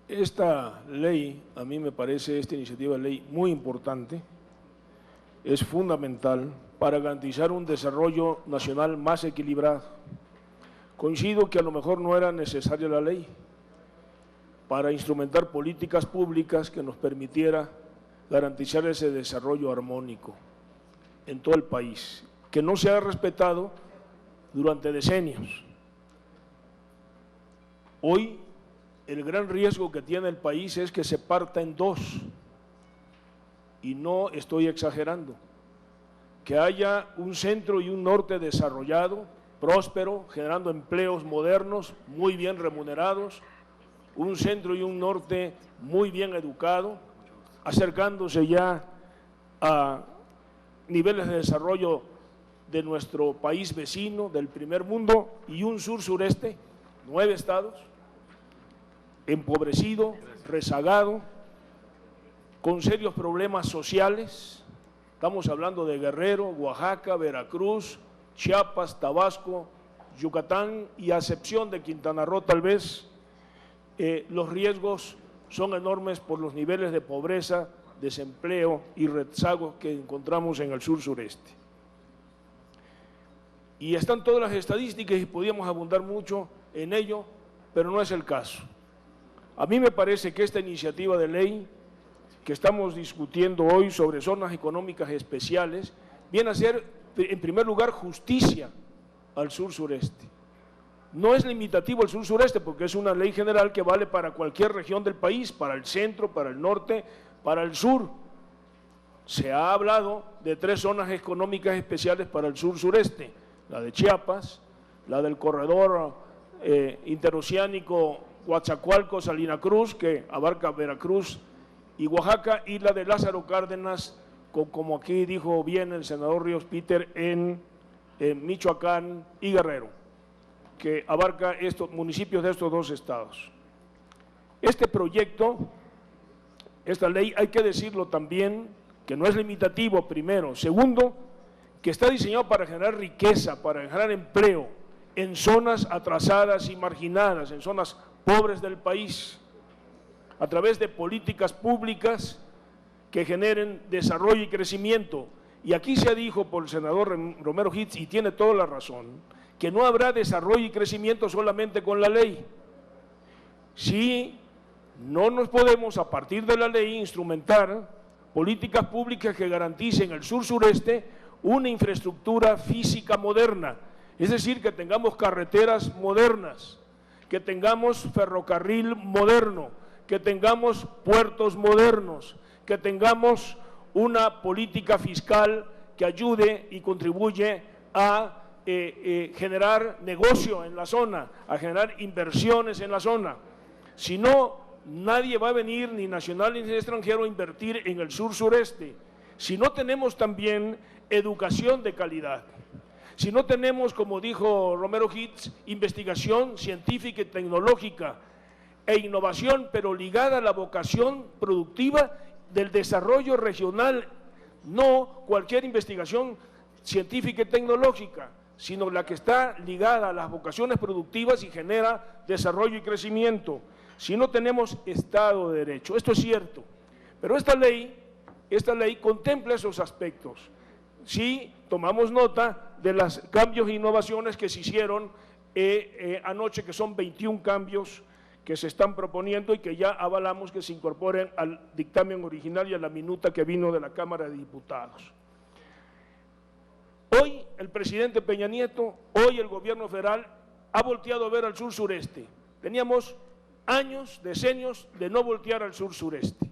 esta ley, a mí me parece esta iniciativa de ley muy importante, es fundamental para garantizar un desarrollo nacional más equilibrado. Coincido que a lo mejor no era necesaria la ley para instrumentar políticas públicas que nos permitiera garantizar ese desarrollo armónico en todo el país, que no se ha respetado durante decenios. Hoy el gran riesgo que tiene el país es que se parta en dos, y no estoy exagerando, que haya un centro y un norte desarrollado, próspero, generando empleos modernos, muy bien remunerados, un centro y un norte muy bien educado, acercándose ya a niveles de desarrollo de nuestro país vecino, del primer mundo, y un sur-sureste, 9 estados, empobrecido, rezagado, con serios problemas sociales. Estamos hablando de Guerrero, Oaxaca, Veracruz, Chiapas, Tabasco, Yucatán y a excepción de Quintana Roo tal vez, los riesgos son enormes por los niveles de pobreza, desempleo y rezago que encontramos en el sur-sureste. Y están todas las estadísticas y podríamos abundar mucho en ello, pero no es el caso. A mí me parece que esta iniciativa de ley que estamos discutiendo hoy sobre zonas económicas especiales viene a ser, en primer lugar, justicia al sur-sureste. No es limitativo al sur-sureste porque es una ley general que vale para cualquier región del país, para el centro, para el norte, para el sur. Se ha hablado de 3 zonas económicas especiales para el sur-sureste, la de Chiapas, la del corredor interoceánico Coatzacoalcos-Salina Cruz, que abarca Veracruz y Oaxaca, y la de Lázaro Cárdenas, como aquí dijo bien el senador Ríos Peter, en Michoacán y Guerrero, que abarca estos municipios de estos 2 estados. Este proyecto, esta ley, hay que decirlo también, que no es limitativo, primero. Segundo, que está diseñado para generar riqueza, para generar empleo en zonas atrasadas y marginadas, en zonas pobres del país, a través de políticas públicas que generen desarrollo y crecimiento. Y aquí se dijo por el senador Romero Hitz, y tiene toda la razón, que no habrá desarrollo y crecimiento solamente con la ley. Si no nos podemos, a partir de la ley, instrumentar políticas públicas que garanticen el sur-sureste una infraestructura física moderna, es decir, que tengamos carreteras modernas, que tengamos ferrocarril moderno, que tengamos puertos modernos, que tengamos una política fiscal que ayude y contribuye a generar negocio en la zona, a generar inversiones en la zona. Si no, nadie va a venir, ni nacional ni extranjero, a invertir en el sur-sureste. Si no tenemos también educación de calidad, si no tenemos, como dijo Romero Hitz, investigación científica y tecnológica e innovación, pero ligada a la vocación productiva del desarrollo regional, no cualquier investigación científica y tecnológica, sino la que está ligada a las vocaciones productivas y genera desarrollo y crecimiento. Si no tenemos Estado de Derecho, esto es cierto, pero esta ley contempla esos aspectos. Si tomamos nota de los cambios e innovaciones que se hicieron anoche, que son 21 cambios que se están proponiendo y que ya avalamos que se incorporen al dictamen original y a la minuta que vino de la Cámara de Diputados. Hoy el presidente Peña Nieto, hoy el gobierno federal ha volteado a ver al sur-sureste. Teníamos años, decenios de no voltear al sur-sureste.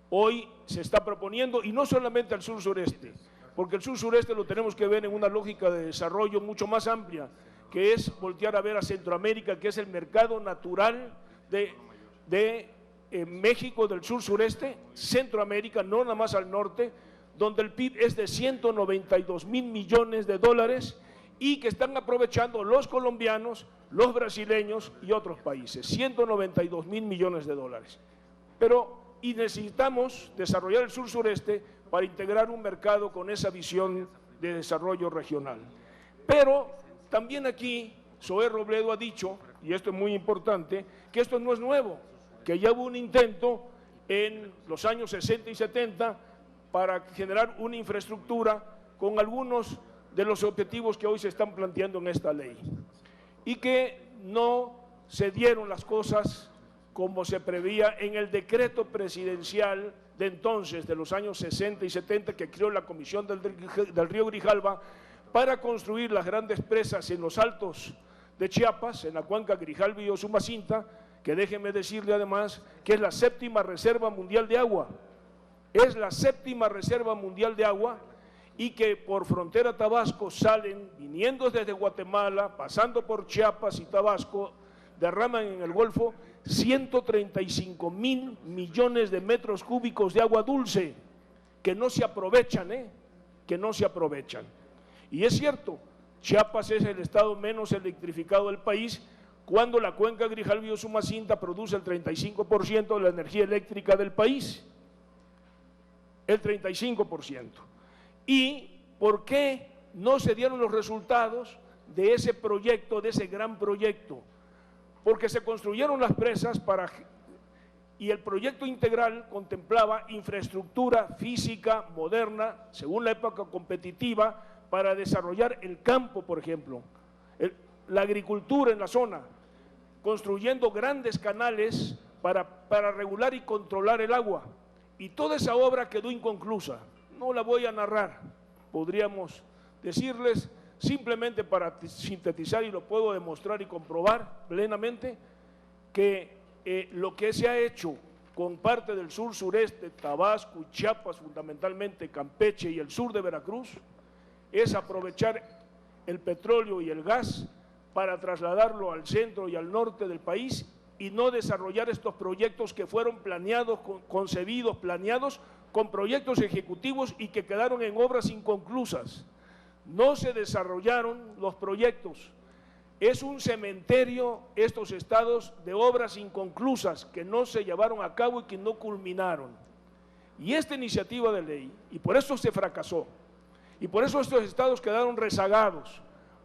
Hoy se está proponiendo, y no solamente al sur-sureste, porque el sur-sureste lo tenemos que ver en una lógica de desarrollo mucho más amplia, que es voltear a ver a Centroamérica, que es el mercado natural de México, del sur-sureste, Centroamérica, no nada más al norte, donde el PIB es de 192.000 millones de dólares y que están aprovechando los colombianos, los brasileños y otros países, 192.000 millones de dólares. Y necesitamos desarrollar el sur-sureste para integrar un mercado con esa visión de desarrollo regional. Pero también aquí Zoé Robledo ha dicho, y esto es muy importante, que esto no es nuevo, que ya hubo un intento en los años 60 y 70 para generar una infraestructura con algunos de los objetivos que hoy se están planteando en esta ley, y que no se dieron las cosas como se preveía en el decreto presidencial de entonces, de los años 60 y 70, que creó la Comisión del Río Grijalva para construir las grandes presas en los altos de Chiapas, en la cuenca Grijalva y Usumacinta, que déjenme decirle además que es la 7ª reserva mundial de agua, es la 7ª reserva mundial de agua, y que por frontera Tabasco salen, viniendo desde Guatemala, pasando por Chiapas y Tabasco, derraman en el Golfo 135.000 millones de metros cúbicos de agua dulce, que no se aprovechan, que no se aprovechan. Y es cierto, Chiapas es el estado menos electrificado del país, cuando la cuenca Grijalva y Usumacinta produce el 35% de la energía eléctrica del país, el 35%. ¿Y por qué no se dieron los resultados de ese proyecto, de ese gran proyecto? Porque se construyeron las presas y el proyecto integral contemplaba infraestructura física moderna, según la época competitiva, para desarrollar el campo, por ejemplo, la agricultura en la zona, construyendo grandes canales para regular y controlar el agua. Y toda esa obra quedó inconclusa. No la voy a narrar, podríamos decirles simplemente para sintetizar, y lo puedo demostrar y comprobar plenamente, que lo que se ha hecho con parte del sur-sureste, Tabasco, Chiapas, fundamentalmente Campeche y el sur de Veracruz, es aprovechar el petróleo y el gas para trasladarlo al centro y al norte del país y no desarrollar estos proyectos que fueron planeados, concebidos, planeados con proyectos ejecutivos y que quedaron en obras inconclusas. No se desarrollaron los proyectos. Es un cementerio estos estados de obras inconclusas que no se llevaron a cabo y que no culminaron. Y esta iniciativa de ley, y por eso se fracasó, y por eso estos estados quedaron rezagados,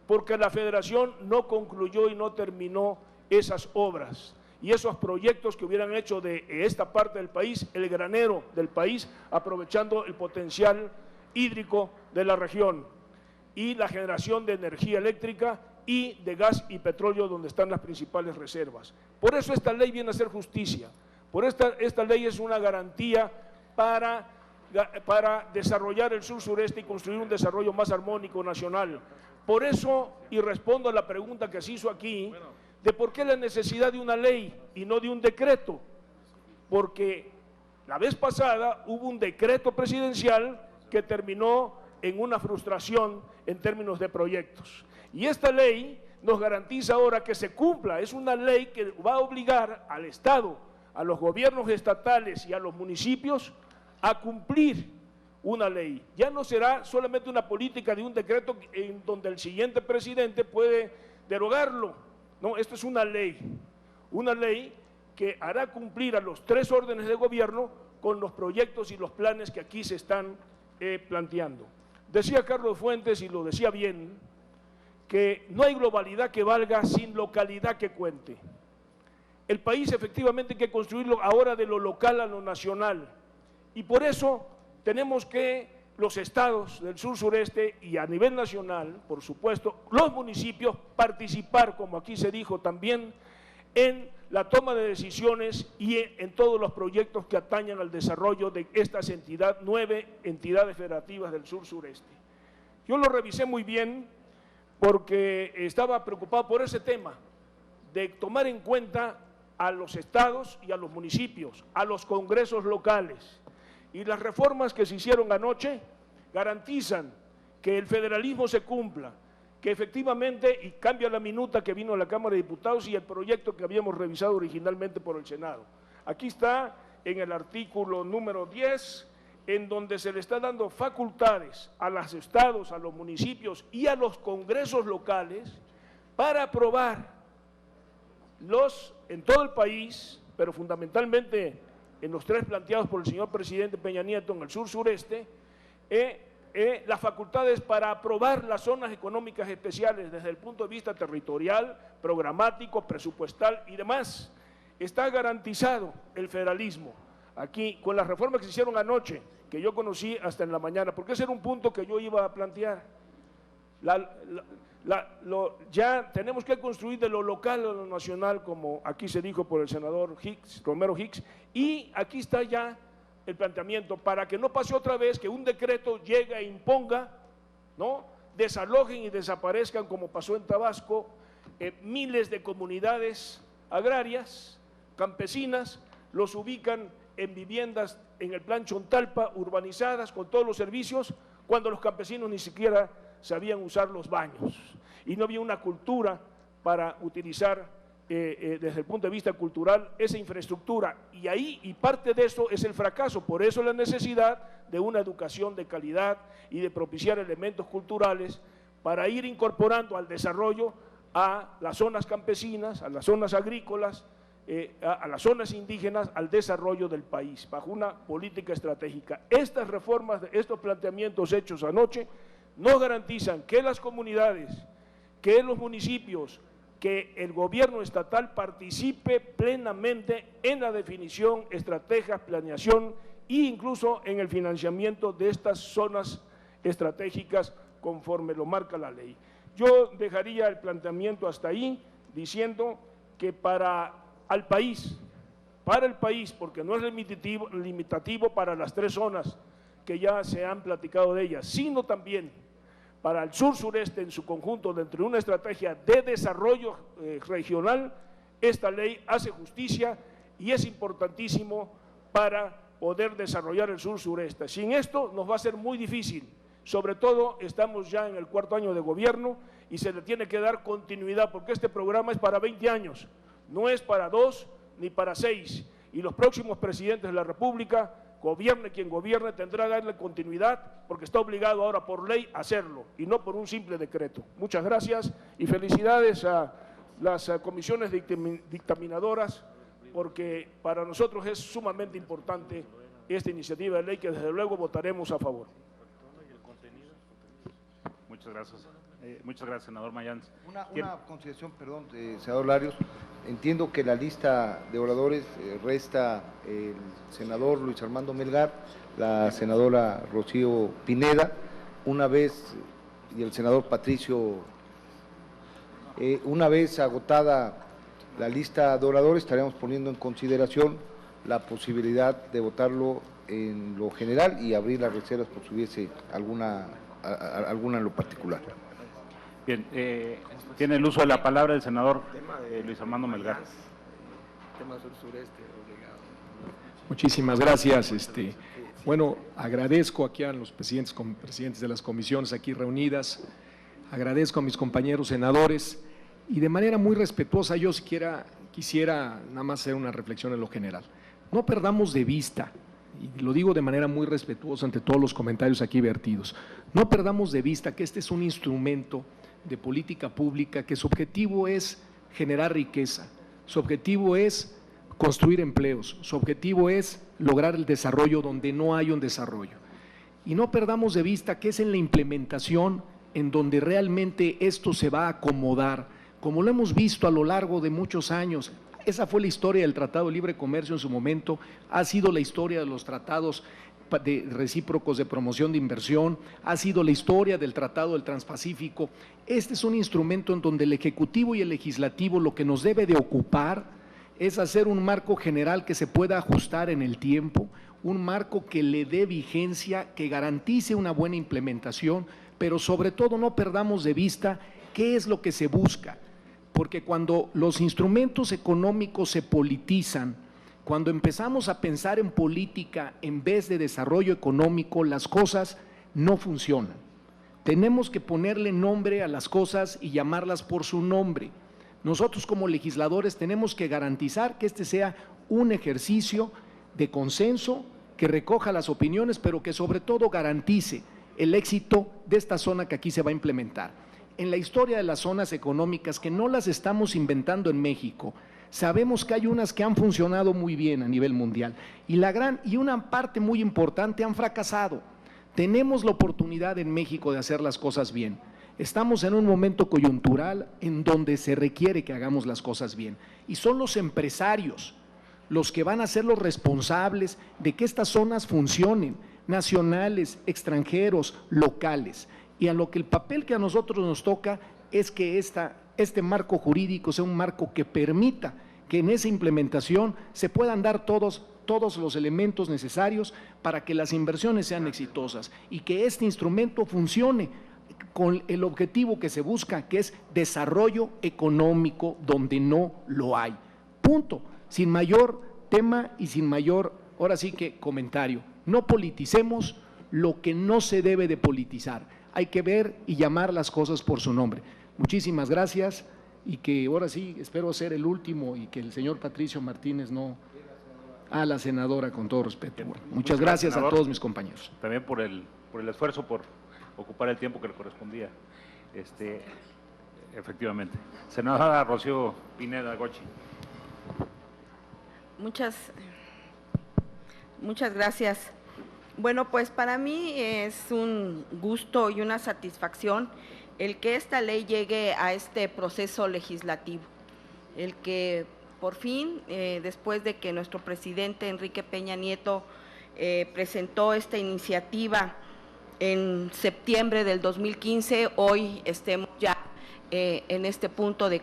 porque la federación no concluyó y no terminó esas obras y esos proyectos que hubieran hecho de esta parte del país el granero del país, aprovechando el potencial hídrico de la región y la generación de energía eléctrica y de gas y petróleo, donde están las principales reservas. Por eso esta ley viene a hacer justicia, por esta ley es una garantía para desarrollar el sur-sureste y construir un desarrollo más armónico nacional. Por eso, y respondo a la pregunta que se hizo aquí, de por qué la necesidad de una ley y no de un decreto, porque la vez pasada hubo un decreto presidencial que terminó en una frustración en términos de proyectos. Y esta ley nos garantiza ahora que se cumpla, es una ley que va a obligar al Estado, a los gobiernos estatales y a los municipios a cumplir una ley. Ya no será solamente una política de un decreto en donde el siguiente presidente puede derogarlo. No, esto es una ley que hará cumplir a los 3 órdenes de gobierno con los proyectos y los planes que aquí se están planteando. Decía Carlos Fuentes, y lo decía bien, que no hay globalidad que valga sin localidad que cuente. El país efectivamente hay que construirlo ahora de lo local a lo nacional, y por eso tenemos que los estados del sur-sureste y a nivel nacional, por supuesto, los municipios, participar, como aquí se dijo también, en la toma de decisiones y en todos los proyectos que atañan al desarrollo de estas 9 entidades federativas del sur-sureste. Yo lo revisé muy bien porque estaba preocupado por ese tema, de tomar en cuenta a los estados y a los municipios, a los congresos locales. Y las reformas que se hicieron anoche garantizan que el federalismo se cumpla, que efectivamente, y cambia la minuta que vino a la Cámara de Diputados y el proyecto que habíamos revisado originalmente por el Senado. Aquí está en el artículo número 10, en donde se le está dando facultades a los estados, a los municipios y a los congresos locales para aprobar en todo el país, pero fundamentalmente en los 3 planteados por el señor presidente Peña Nieto en el sur-sureste, las facultades para aprobar las zonas económicas especiales desde el punto de vista territorial, programático, presupuestal y demás. Está garantizado el federalismo. Aquí, con las reformas que se hicieron anoche, que yo conocí hasta en la mañana, porque ese era un punto que yo iba a plantear. Ya tenemos que construir de lo local a lo nacional, como aquí se dijo por el senador Romero Hicks, y aquí está ya el planteamiento, para que no pase otra vez que un decreto llegue e imponga, ¿no?, desalojen y desaparezcan, como pasó en Tabasco, miles de comunidades agrarias, campesinas, los ubican en viviendas en el plan Chontalpa, urbanizadas, con todos los servicios, cuando los campesinos ni siquiera sabían usar los baños, y no había una cultura para utilizar desde el punto de vista cultural esa infraestructura, y parte de eso es el fracaso. Por eso la necesidad de una educación de calidad y de propiciar elementos culturales para ir incorporando al desarrollo a las zonas campesinas, a las zonas agrícolas, a las zonas indígenas, al desarrollo del país, bajo una política estratégica. Estas reformas, estos planteamientos hechos anoche, no garantizan que las comunidades, que los municipios, que el gobierno estatal participe plenamente en la definición, estrategias, planeación e incluso en el financiamiento de estas zonas estratégicas conforme lo marca la ley. Yo dejaría el planteamiento hasta ahí, diciendo que para el país, porque no es limitativo para las 3 zonas que ya se han platicado de ellas, sino también para el sur-sureste en su conjunto, dentro de una estrategia de desarrollo regional, esta ley hace justicia y es importantísimo para poder desarrollar el sur-sureste. Sin esto nos va a ser muy difícil, sobre todo estamos ya en el 4º año de gobierno y se le tiene que dar continuidad, porque este programa es para 20 años, no es para 2 ni para 6, y los próximos presidentes de la República, gobierne quien gobierne, tendrá que darle continuidad, porque está obligado ahora por ley a hacerlo y no por un simple decreto. Muchas gracias y felicidades a las comisiones dictaminadoras, porque para nosotros es sumamente importante esta iniciativa de ley, que desde luego votaremos a favor. Muchas gracias, senador Mayans. Una consideración, perdón, senador Larios. Entiendo que la lista de oradores resta el senador Luis Armando Melgar, la senadora Rocío Pineda, y el senador Patricio. Una vez agotada la lista de oradores, estaremos poniendo en consideración la posibilidad de votarlo en lo general y abrir las reservas por si hubiese alguna en lo particular. Bien, tiene el uso de la palabra el senador Luis Armando Melgar. Muchísimas gracias. Bueno, agradezco aquí a los presidentes de las comisiones aquí reunidas, agradezco a mis compañeros senadores y de manera muy respetuosa yo quisiera nada más hacer una reflexión en lo general. No perdamos de vista, y lo digo de manera muy respetuosa ante todos los comentarios aquí vertidos, no perdamos de vista que este es un instrumento de política pública que su objetivo es generar riqueza, su objetivo es construir empleos, su objetivo es lograr el desarrollo donde no hay un desarrollo. Y no perdamos de vista que es en la implementación en donde realmente esto se va a acomodar, como lo hemos visto a lo largo de muchos años. Esa fue la historia del Tratado de Libre Comercio en su momento, ha sido la historia de los tratados de recíprocos de promoción de inversión, ha sido la historia del Tratado del Transpacífico. Este es un instrumento en donde el Ejecutivo y el Legislativo lo que nos debe de ocupar es hacer un marco general que se pueda ajustar en el tiempo, un marco que le dé vigencia, que garantice una buena implementación, pero sobre todo no perdamos de vista qué es lo que se busca, porque cuando los instrumentos económicos se politizan, cuando empezamos a pensar en política en vez de desarrollo económico, las cosas no funcionan. Tenemos que ponerle nombre a las cosas y llamarlas por su nombre. Nosotros como legisladores tenemos que garantizar que este sea un ejercicio de consenso, que recoja las opiniones, pero que sobre todo garantice el éxito de esta zona que aquí se va a implementar. En la historia de las zonas económicas, que no las estamos inventando en México, sabemos que hay unas que han funcionado muy bien a nivel mundial y una parte muy importante han fracasado. Tenemos la oportunidad en México de hacer las cosas bien. Estamos en un momento coyuntural en donde se requiere que hagamos las cosas bien y son los empresarios los que van a ser los responsables de que estas zonas funcionen, nacionales, extranjeros, locales. Y a lo que el papel que a nosotros nos toca es que este marco jurídico sea un marco que permita que en esa implementación se puedan dar todos los elementos necesarios para que las inversiones sean exitosas y que este instrumento funcione con el objetivo que se busca, que es desarrollo económico donde no lo hay. Punto. Sin mayor tema y sin mayor, ahora sí que comentario. No politicemos lo que no se debe de politizar. Hay que ver y llamar las cosas por su nombre. Muchísimas gracias y que ahora sí espero ser el último y que el señor Patricio Martínez no… A la senadora, con todo respeto. Bueno, muchas gracias a todos mis compañeros. También por el esfuerzo, por ocupar el tiempo que le correspondía. Efectivamente. Senadora Rocío Pineda Gochi. Muchas gracias. Bueno, pues para mí es un gusto y una satisfacción el que esta ley llegue a este proceso legislativo, el que por fin, después de que nuestro presidente Enrique Peña Nieto presentó esta iniciativa en septiembre del 2015, hoy estemos ya en este punto de…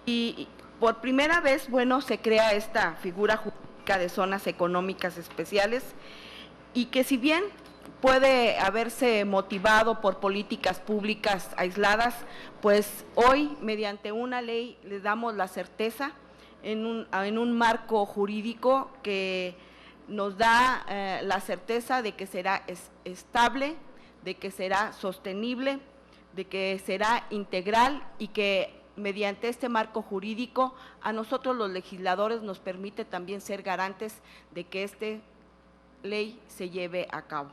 Y por primera vez, bueno, se crea esta figura jurídica de zonas económicas especiales y que si bien puede haberse motivado por políticas públicas aisladas, pues hoy mediante una ley le damos la certeza en un marco jurídico que nos da la certeza de que será estable, de que será sostenible, de que será integral y que mediante este marco jurídico a nosotros los legisladores nos permite también ser garantes de que esta ley se lleve a cabo.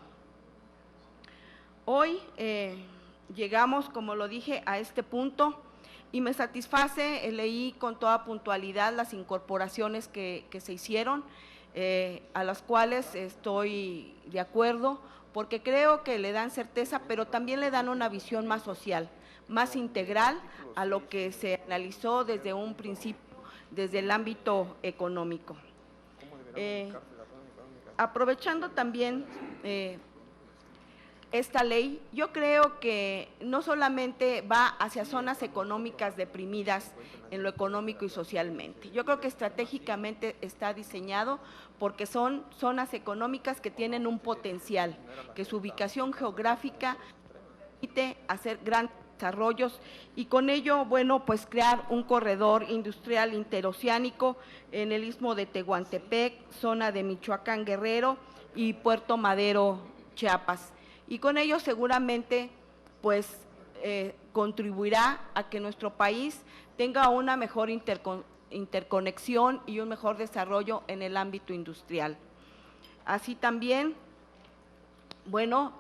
Hoy llegamos, como lo dije, a este punto y me satisface, leí con toda puntualidad las incorporaciones que se hicieron, a las cuales estoy de acuerdo, porque creo que le dan certeza, pero también le dan una visión más social, más integral a lo que se analizó desde un principio, desde el ámbito económico. Aprovechando también esta ley, yo creo que no solamente va hacia zonas económicas deprimidas en lo económico y socialmente. Yo creo que estratégicamente está diseñado porque son zonas económicas que tienen un potencial, que su ubicación geográfica permite hacer grandes desarrollos y con ello, bueno, pues crear un corredor industrial interoceánico en el istmo de Tehuantepec, zona de Michoacán, Guerrero y Puerto Madero, Chiapas. Y con ello seguramente pues contribuirá a que nuestro país tenga una mejor interconexión y un mejor desarrollo en el ámbito industrial. Así también, bueno,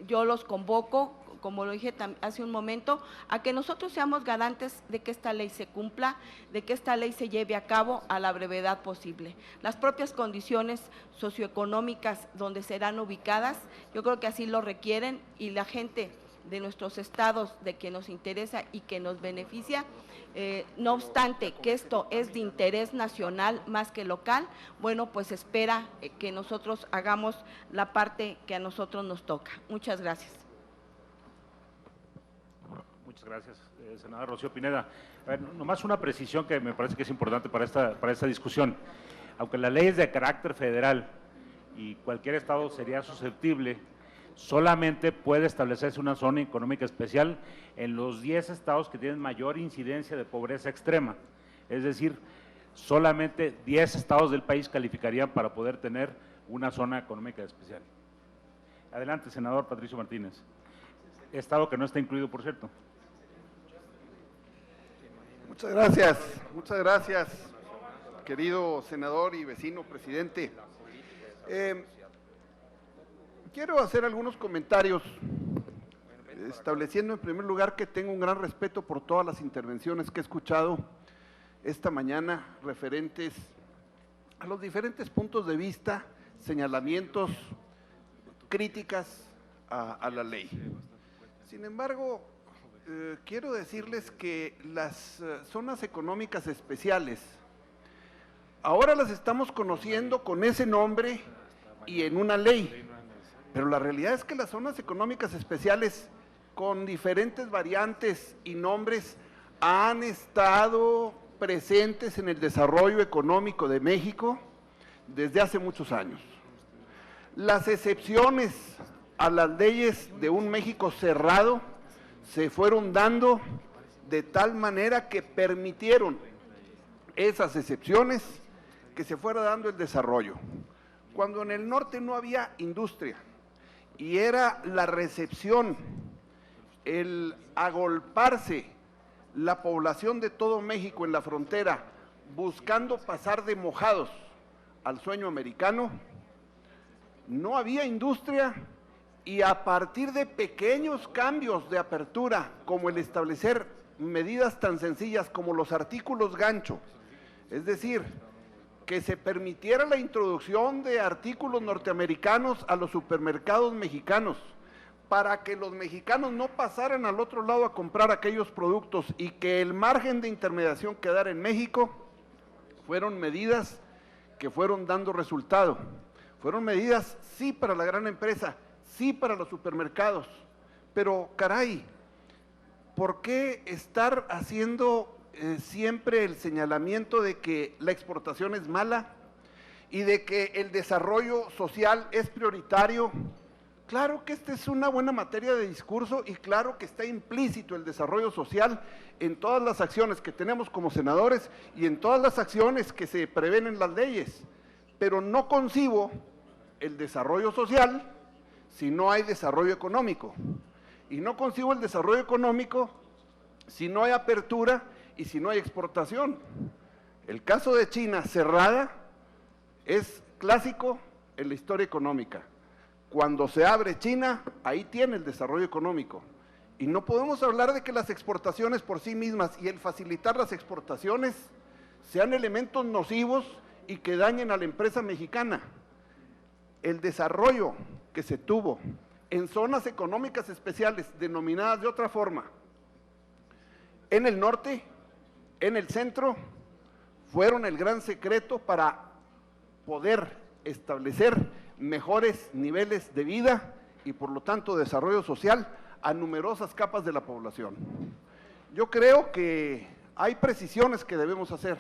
yo los convoco, como lo dije hace un momento, a que nosotros seamos garantes de que esta ley se cumpla, de que esta ley se lleve a cabo a la brevedad posible. Las propias condiciones socioeconómicas donde serán ubicadas, yo creo que así lo requieren y la gente de nuestros estados de que nos interesa y que nos beneficia, no obstante que esto es de interés nacional más que local, bueno, pues espera que nosotros hagamos la parte que a nosotros nos toca. Muchas gracias. Muchas gracias, senadora Rocío Pineda. A ver, nomás una precisión que me parece que es importante para esta discusión. Aunque la ley es de carácter federal y cualquier estado sería susceptible, solamente puede establecerse una zona económica especial en los 10 estados que tienen mayor incidencia de pobreza extrema. Es decir, solamente 10 estados del país calificarían para poder tener una zona económica especial. Adelante, senador Patricio Martínez. Estado que no está incluido, por cierto. Muchas gracias, querido senador y vecino presidente. Quiero hacer algunos comentarios, estableciendo en primer lugar que tengo un gran respeto por todas las intervenciones que he escuchado esta mañana referentes a los diferentes puntos de vista, señalamientos, críticas a la ley. Sin embargo, quiero decirles que las zonas económicas especiales, ahora las estamos conociendo con ese nombre y en una ley, pero la realidad es que las zonas económicas especiales, con diferentes variantes y nombres, han estado presentes en el desarrollo económico de México desde hace muchos años. Las excepciones a las leyes de un México cerrado se fueron dando de tal manera que permitieron esas excepciones que se fuera dando el desarrollo. Cuando en el norte no había industria y era la recepción, el agolparse la población de todo México en la frontera buscando pasar de mojados al sueño americano, no había industria y a partir de pequeños cambios de apertura, como el establecer medidas tan sencillas como los artículos gancho, es decir, que se permitiera la introducción de artículos norteamericanos a los supermercados mexicanos, para que los mexicanos no pasaran al otro lado a comprar aquellos productos y que el margen de intermediación quedara en México, fueron medidas que fueron dando resultado. Fueron medidas, sí, para la gran empresa, sí, para los supermercados, pero caray, ¿por qué estar haciendo siempre el señalamiento de que la exportación es mala y de que el desarrollo social es prioritario? Claro que esta es una buena materia de discurso y claro que está implícito el desarrollo social en todas las acciones que tenemos como senadores y en todas las acciones que se prevén en las leyes, pero no concibo el desarrollo social si no hay desarrollo económico, y no concibo el desarrollo económico si no hay apertura y si no hay exportación. El caso de China cerrada es clásico en la historia económica. Cuando se abre China, ahí tiene el desarrollo económico. Y no podemos hablar de que las exportaciones por sí mismas y el facilitar las exportaciones sean elementos nocivos y que dañen a la empresa mexicana. El desarrollo que se tuvo en zonas económicas especiales, denominadas de otra forma, en el norte, en el centro, fueron el gran secreto para poder establecer mejores niveles de vida y por lo tanto desarrollo social a numerosas capas de la población. Yo creo que hay precisiones que debemos hacer.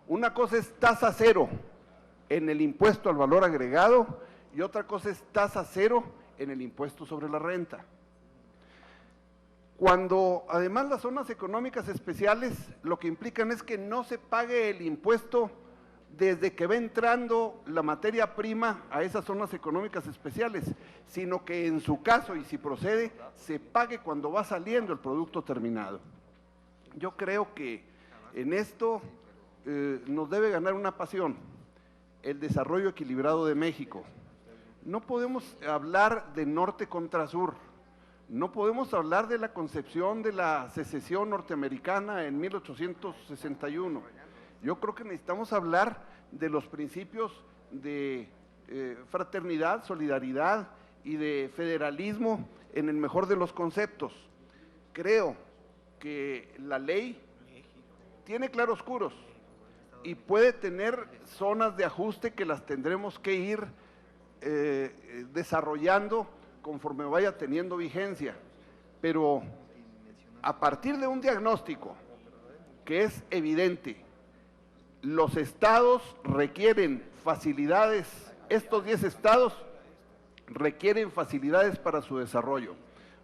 Una cosa es tasa cero en el impuesto al valor agregado y otra cosa es tasa cero en el impuesto sobre la renta. Cuando además las zonas económicas especiales lo que implican es que no se pague el impuesto desde que va entrando la materia prima a esas zonas económicas especiales, sino que en su caso, y si procede, se pague cuando va saliendo el producto terminado. Yo creo que en esto nos debe ganar una pasión, el desarrollo equilibrado de México. No podemos hablar de norte contra sur, no podemos hablar de la concepción de la secesión norteamericana en 1861. Yo creo que necesitamos hablar de los principios de fraternidad, solidaridad y de federalismo en el mejor de los conceptos. Creo que la ley tiene claroscuros y puede tener zonas de ajuste que las tendremos que ir desarrollando conforme vaya teniendo vigencia, pero a partir de un diagnóstico que es evidente, los estados requieren facilidades, estos 10 estados requieren facilidades para su desarrollo.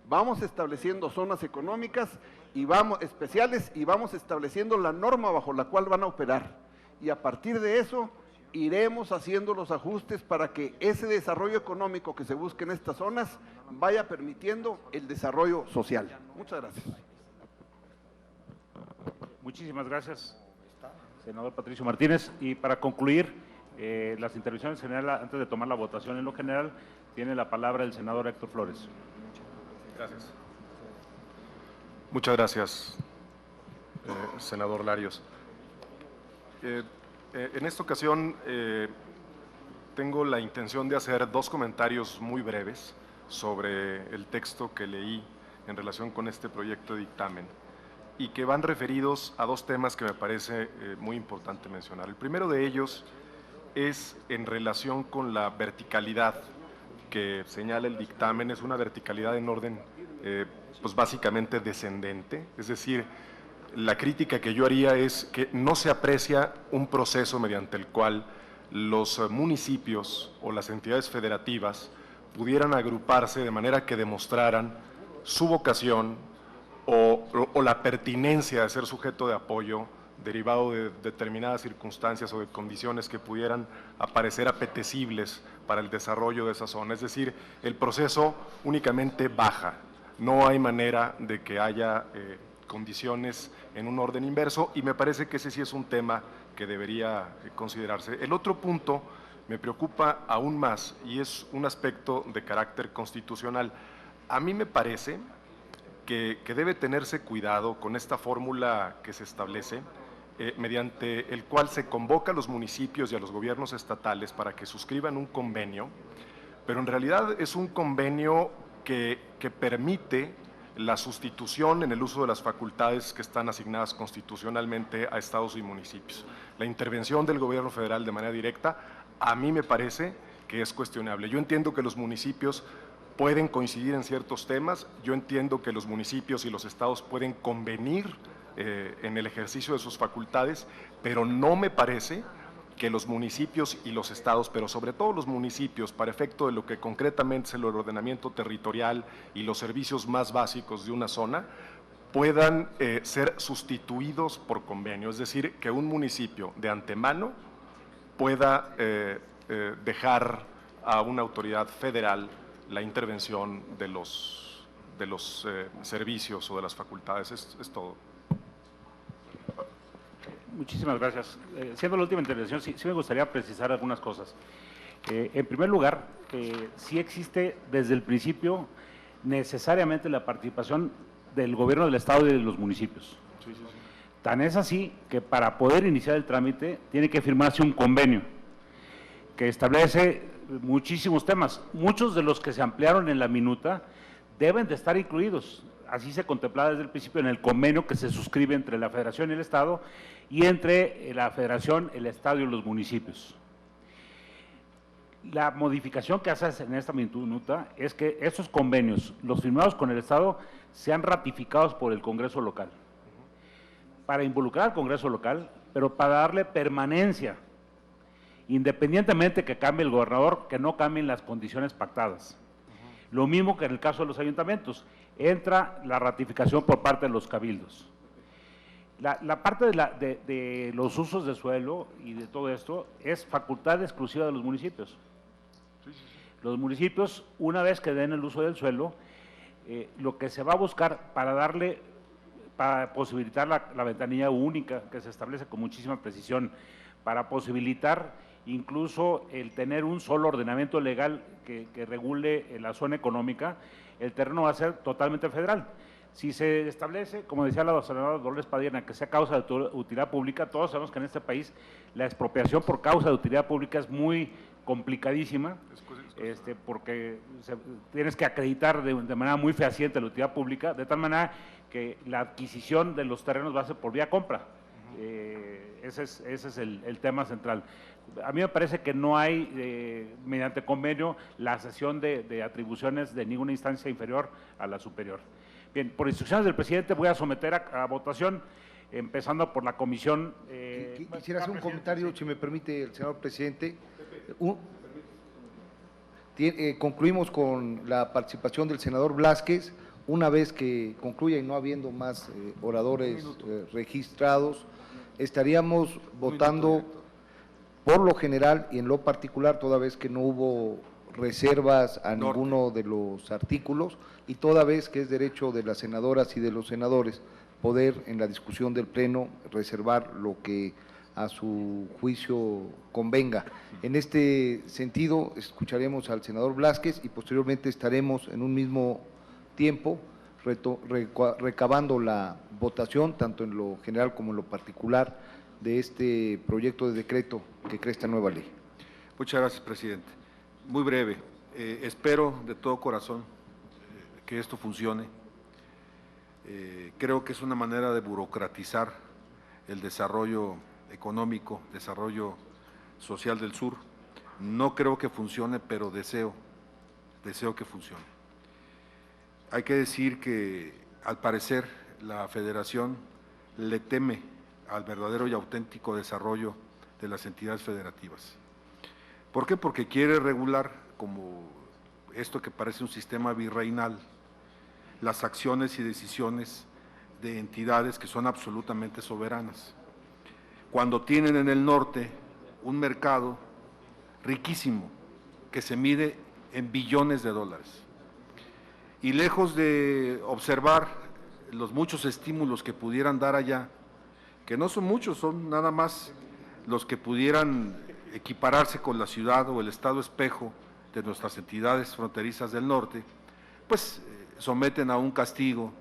Vamos estableciendo zonas económicas especiales y vamos estableciendo la norma bajo la cual van a operar. Y a partir de eso, iremos haciendo los ajustes para que ese desarrollo económico que se busque en estas zonas vaya permitiendo el desarrollo social. Muchas gracias. Muchísimas gracias, senador Patricio Martínez. Y para concluir las intervenciones generales, antes de tomar la votación en lo general, tiene la palabra el senador Héctor Flores. Gracias. Muchas gracias, senador Larios. En esta ocasión tengo la intención de hacer dos comentarios muy breves sobre el texto que leí en relación con este proyecto de dictamen y que van referidos a dos temas que me parece muy importante mencionar. El primero de ellos es en relación con la verticalidad que señala el dictamen. Es una verticalidad en orden pues básicamente descendente, es decir, la crítica que yo haría es que no se aprecia un proceso mediante el cual los municipios o las entidades federativas pudieran agruparse de manera que demostraran su vocación o la pertinencia de ser sujeto de apoyo derivado de determinadas circunstancias o de condiciones que pudieran aparecer apetecibles para el desarrollo de esa zona. Es decir, el proceso únicamente baja, no hay manera de que haya condiciones en un orden inverso, y me parece que ese sí es un tema que debería considerarse. El otro punto me preocupa aún más y es un aspecto de carácter constitucional. A mí me parece que debe tenerse cuidado con esta fórmula que se establece, mediante el cual se convoca a los municipios y a los gobiernos estatales para que suscriban un convenio, pero en realidad es un convenio que permite la sustitución en el uso de las facultades que están asignadas constitucionalmente a estados y municipios. La intervención del gobierno federal de manera directa, a mí me parece que es cuestionable. Yo entiendo que los municipios pueden coincidir en ciertos temas, yo entiendo que los municipios y los estados pueden convenir en el ejercicio de sus facultades, pero no me parece que los municipios y los estados, pero sobre todo los municipios, para efecto de lo que concretamente es el ordenamiento territorial y los servicios más básicos de una zona, puedan ser sustituidos por convenio. Es decir, que un municipio de antemano pueda dejar a una autoridad federal la intervención de los servicios o de las facultades. Es todo. Muchísimas gracias. Siendo la última intervención, sí me gustaría precisar algunas cosas. En primer lugar, sí existe desde el principio necesariamente la participación del gobierno del Estado y de los municipios. Sí. Tan es así que para poder iniciar el trámite tiene que firmarse un convenio que establece muchísimos temas. Muchos de los que se ampliaron en la minuta deben de estar incluidos. Así se contemplaba desde el principio en el convenio que se suscribe entre la Federación y el Estado y entre la Federación, el Estado y los municipios. La modificación que hace en esta minuta es que esos convenios, los firmados con el Estado, sean ratificados por el Congreso local, para involucrar al Congreso local, pero para darle permanencia, independientemente que cambie el gobernador, que no cambien las condiciones pactadas. Lo mismo que en el caso de los ayuntamientos, entra la ratificación por parte de los cabildos. La parte de los usos de suelo y de todo esto es facultad exclusiva de los municipios. Los municipios, una vez que den el uso del suelo, lo que se va a buscar para posibilitar la ventanilla única que se establece con muchísima precisión, para posibilitar incluso el tener un solo ordenamiento legal que regule la zona económica, el terreno va a ser totalmente federal. Si se establece, como decía la senadora Dolores Padierna, que sea causa de utilidad pública, todos sabemos que en este país la expropiación por causa de utilidad pública es muy complicadísima, porque tienes que acreditar de manera muy fehaciente la utilidad pública, de tal manera que la adquisición de los terrenos va a ser por vía compra. Ese es el tema central. A mí me parece que no hay, mediante convenio, la cesión de atribuciones de ninguna instancia inferior a la superior. Bien, por instrucciones del presidente voy a someter a votación, empezando por la comisión. Quisiera hacer un comentario, si me permite el señor presidente. Concluimos con la participación del senador Blázquez. Una vez que concluya y no habiendo más oradores registrados, estaríamos votando Por lo general y en lo particular, toda vez que no hubo reservas a ninguno de los artículos y toda vez que es derecho de las senadoras y de los senadores poder en la discusión del Pleno reservar lo que a su juicio convenga. En este sentido, escucharemos al senador Blázquez y posteriormente estaremos en un mismo tiempo recabando la votación, tanto en lo general como en lo particular, de este proyecto de decreto que crea esta nueva ley. Muchas gracias, presidente. Muy breve. Espero de todo corazón que esto funcione. Creo que es una manera de burocratizar el desarrollo económico, desarrollo social del sur. No creo que funcione, pero deseo que funcione. Hay que decir que, al parecer, la Federación le teme al verdadero y auténtico desarrollo de las entidades federativas. ¿Por qué? Porque quiere regular, como esto que parece un sistema virreinal, las acciones y decisiones de entidades que son absolutamente soberanas. Cuando tienen en el norte un mercado riquísimo que se mide en billones de dólares. Y lejos de observar los muchos estímulos que pudieran dar allá, que no son muchos, son nada más los que pudieran equipararse con la ciudad o el estado espejo de nuestras entidades fronterizas del norte, pues someten a un castigo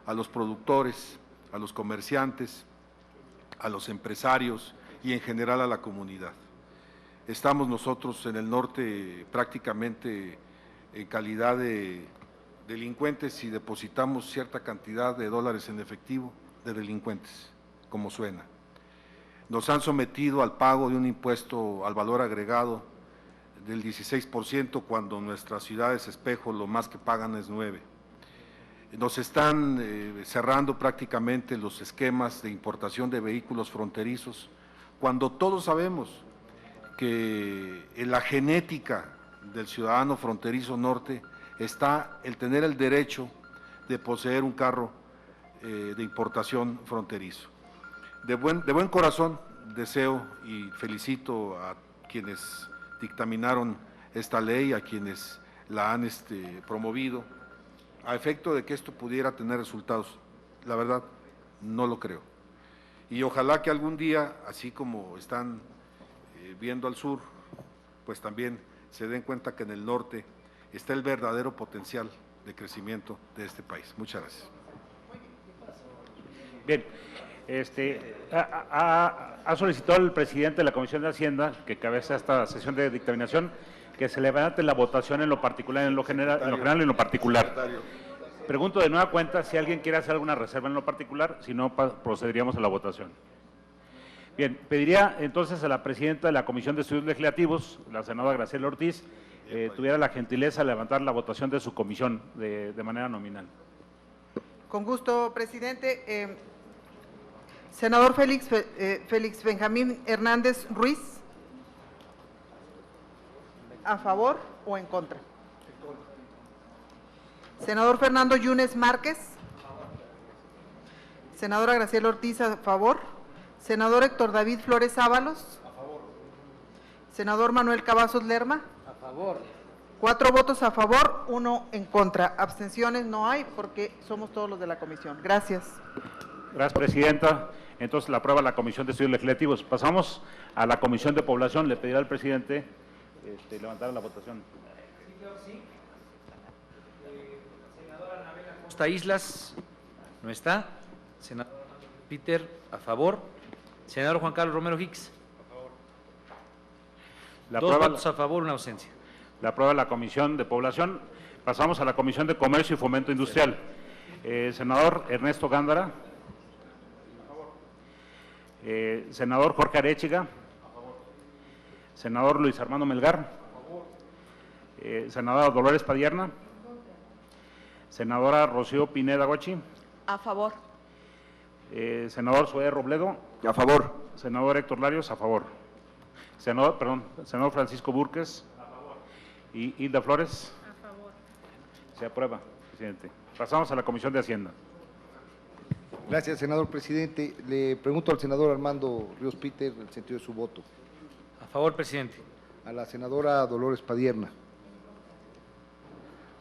a los productores, a los comerciantes, a los empresarios y en general a la comunidad. Estamos nosotros en el norte prácticamente en calidad de delincuentes y depositamos cierta cantidad de dólares en efectivo de delincuentes, como suena. Nos han sometido al pago de un impuesto al valor agregado del 16% cuando nuestras ciudades espejo lo más que pagan es 9%. Nos están cerrando prácticamente los esquemas de importación de vehículos fronterizos, cuando todos sabemos que en la genética del ciudadano fronterizo norte está el tener el derecho de poseer un carro de importación fronterizo. De buen corazón deseo y felicito a quienes dictaminaron esta ley, a quienes la han promovido, a efecto de que esto pudiera tener resultados. La verdad, no lo creo. Y ojalá que algún día, así como están viendo al sur, pues también se den cuenta que en el norte está el verdadero potencial de crecimiento de este país. Muchas gracias. Bien, ha solicitado el presidente de la Comisión de Hacienda, que cabeza esta sesión de dictaminación, que se levante la votación en lo particular, en lo general y en lo particular. Pregunto de nueva cuenta si alguien quiere hacer alguna reserva en lo particular, si no procederíamos a la votación. Bien, pediría entonces a la presidenta de la Comisión de Estudios Legislativos, la senadora Graciela Ortiz, tuviera la gentileza de levantar la votación de su comisión de manera nominal. Con gusto, presidente. Senador Félix Benjamín Hernández Ruiz, ¿a favor o en contra? Senador Fernando Yunes Márquez. Senadora Graciela Ortiz, a favor. Senador Héctor David Flores Ábalos. A favor. Senador Manuel Cavazos Lerma. A favor. 4 votos a favor, 1 en contra. Abstenciones no hay porque somos todos los de la comisión. Gracias. Gracias, presidenta. Entonces la aprueba la Comisión de Estudios Legislativos. Pasamos a la Comisión de Población. Le pedirá al presidente levantar la votación. Senadora Anabela Costa Islas, no está. Senador Peter, a favor. Senador Juan Carlos Romero Hicks. A favor. 2 votos a favor, 1 ausencia. La aprueba la Comisión de Población. Pasamos a la Comisión de Comercio y Fomento Industrial. Senador Ernesto Gándara. A favor. Senador Jorge Arechiga. A favor. Senador Luis Armando Melgar. A favor. Senadora Dolores Padierna. Senadora Rocío Pineda Gochi. A favor. Senador Zoé Robledo. A favor. Senador Héctor Larios, a favor. Senador Francisco Burques. A favor. Y Hilda Flores. A favor. Se aprueba, presidente. Pasamos a la Comisión de Hacienda. Gracias, senador presidente. Le pregunto al senador Armando Ríos Peter el sentido de su voto. favor, presidente. A la senadora Dolores Padierna.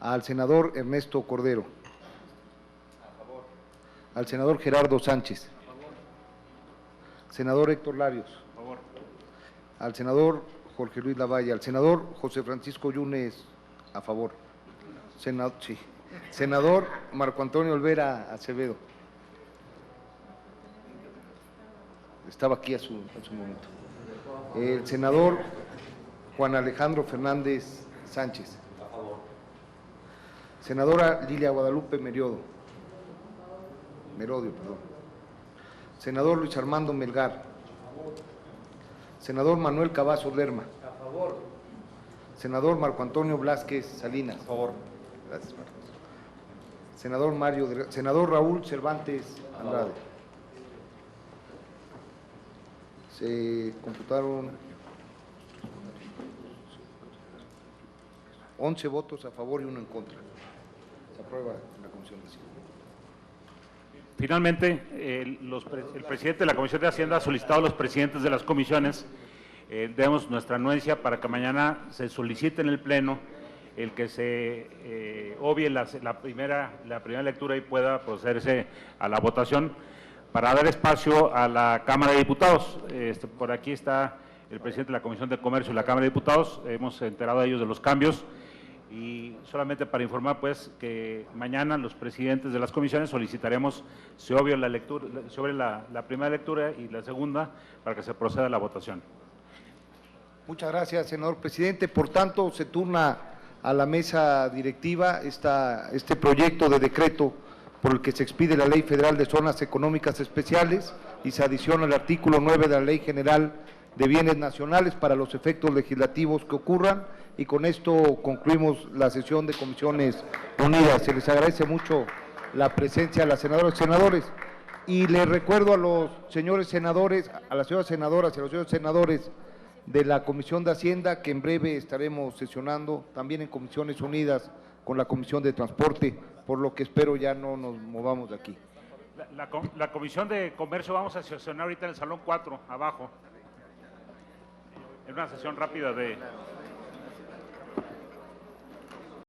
Al senador Ernesto Cordero. A favor. Al senador Gerardo Sánchez. A favor. Senador Héctor Larios. A favor. Al senador Jorge Luis Lavalle. Al senador José Francisco Yunes. A favor. Sí. Senador Marco Antonio Olvera Acevedo. Estaba aquí a su momento. El senador Juan Alejandro Fernández Sánchez. A favor. Senadora Lilia Guadalupe Merodio. Senador Luis Armando Melgar. A favor. Senador Manuel Cavazos Lerma. A favor. Senador Marco Antonio Blázquez Salinas. A favor. Gracias, Marcos. Senador Raúl Cervantes Andrade. Se computaron 11 votos a favor y 1 en contra. Se aprueba en la Comisión de Hacienda. Finalmente, el presidente de la Comisión de Hacienda ha solicitado a los presidentes de las comisiones, demos nuestra anuencia para que mañana se solicite en el Pleno el que se obvie la primera lectura y pueda procederse a la votación para dar espacio a la Cámara de Diputados. Por aquí está el presidente de la Comisión de Comercio de la Cámara de Diputados, hemos enterado a ellos de los cambios y solamente para informar pues que mañana los presidentes de las comisiones solicitaremos se obvie la primera lectura y la segunda para que se proceda a la votación. Muchas gracias, senador presidente. Por tanto, se turna a la mesa directiva este proyecto de decreto por el que se expide la Ley Federal de Zonas Económicas Especiales y se adiciona el artículo 9 de la Ley General de Bienes Nacionales para los efectos legislativos que ocurran, y con esto concluimos la sesión de Comisiones Unidas. Se les agradece mucho la presencia de las senadoras y senadores, y les recuerdo a los señores senadores, a las señoras senadoras y a los señores senadores de la Comisión de Hacienda, que en breve estaremos sesionando también en Comisiones Unidas con la Comisión de Transporte, por lo que espero ya no nos movamos de aquí. La Comisión de Comercio vamos a sesionar ahorita en el Salón 4, abajo, en una sesión rápida de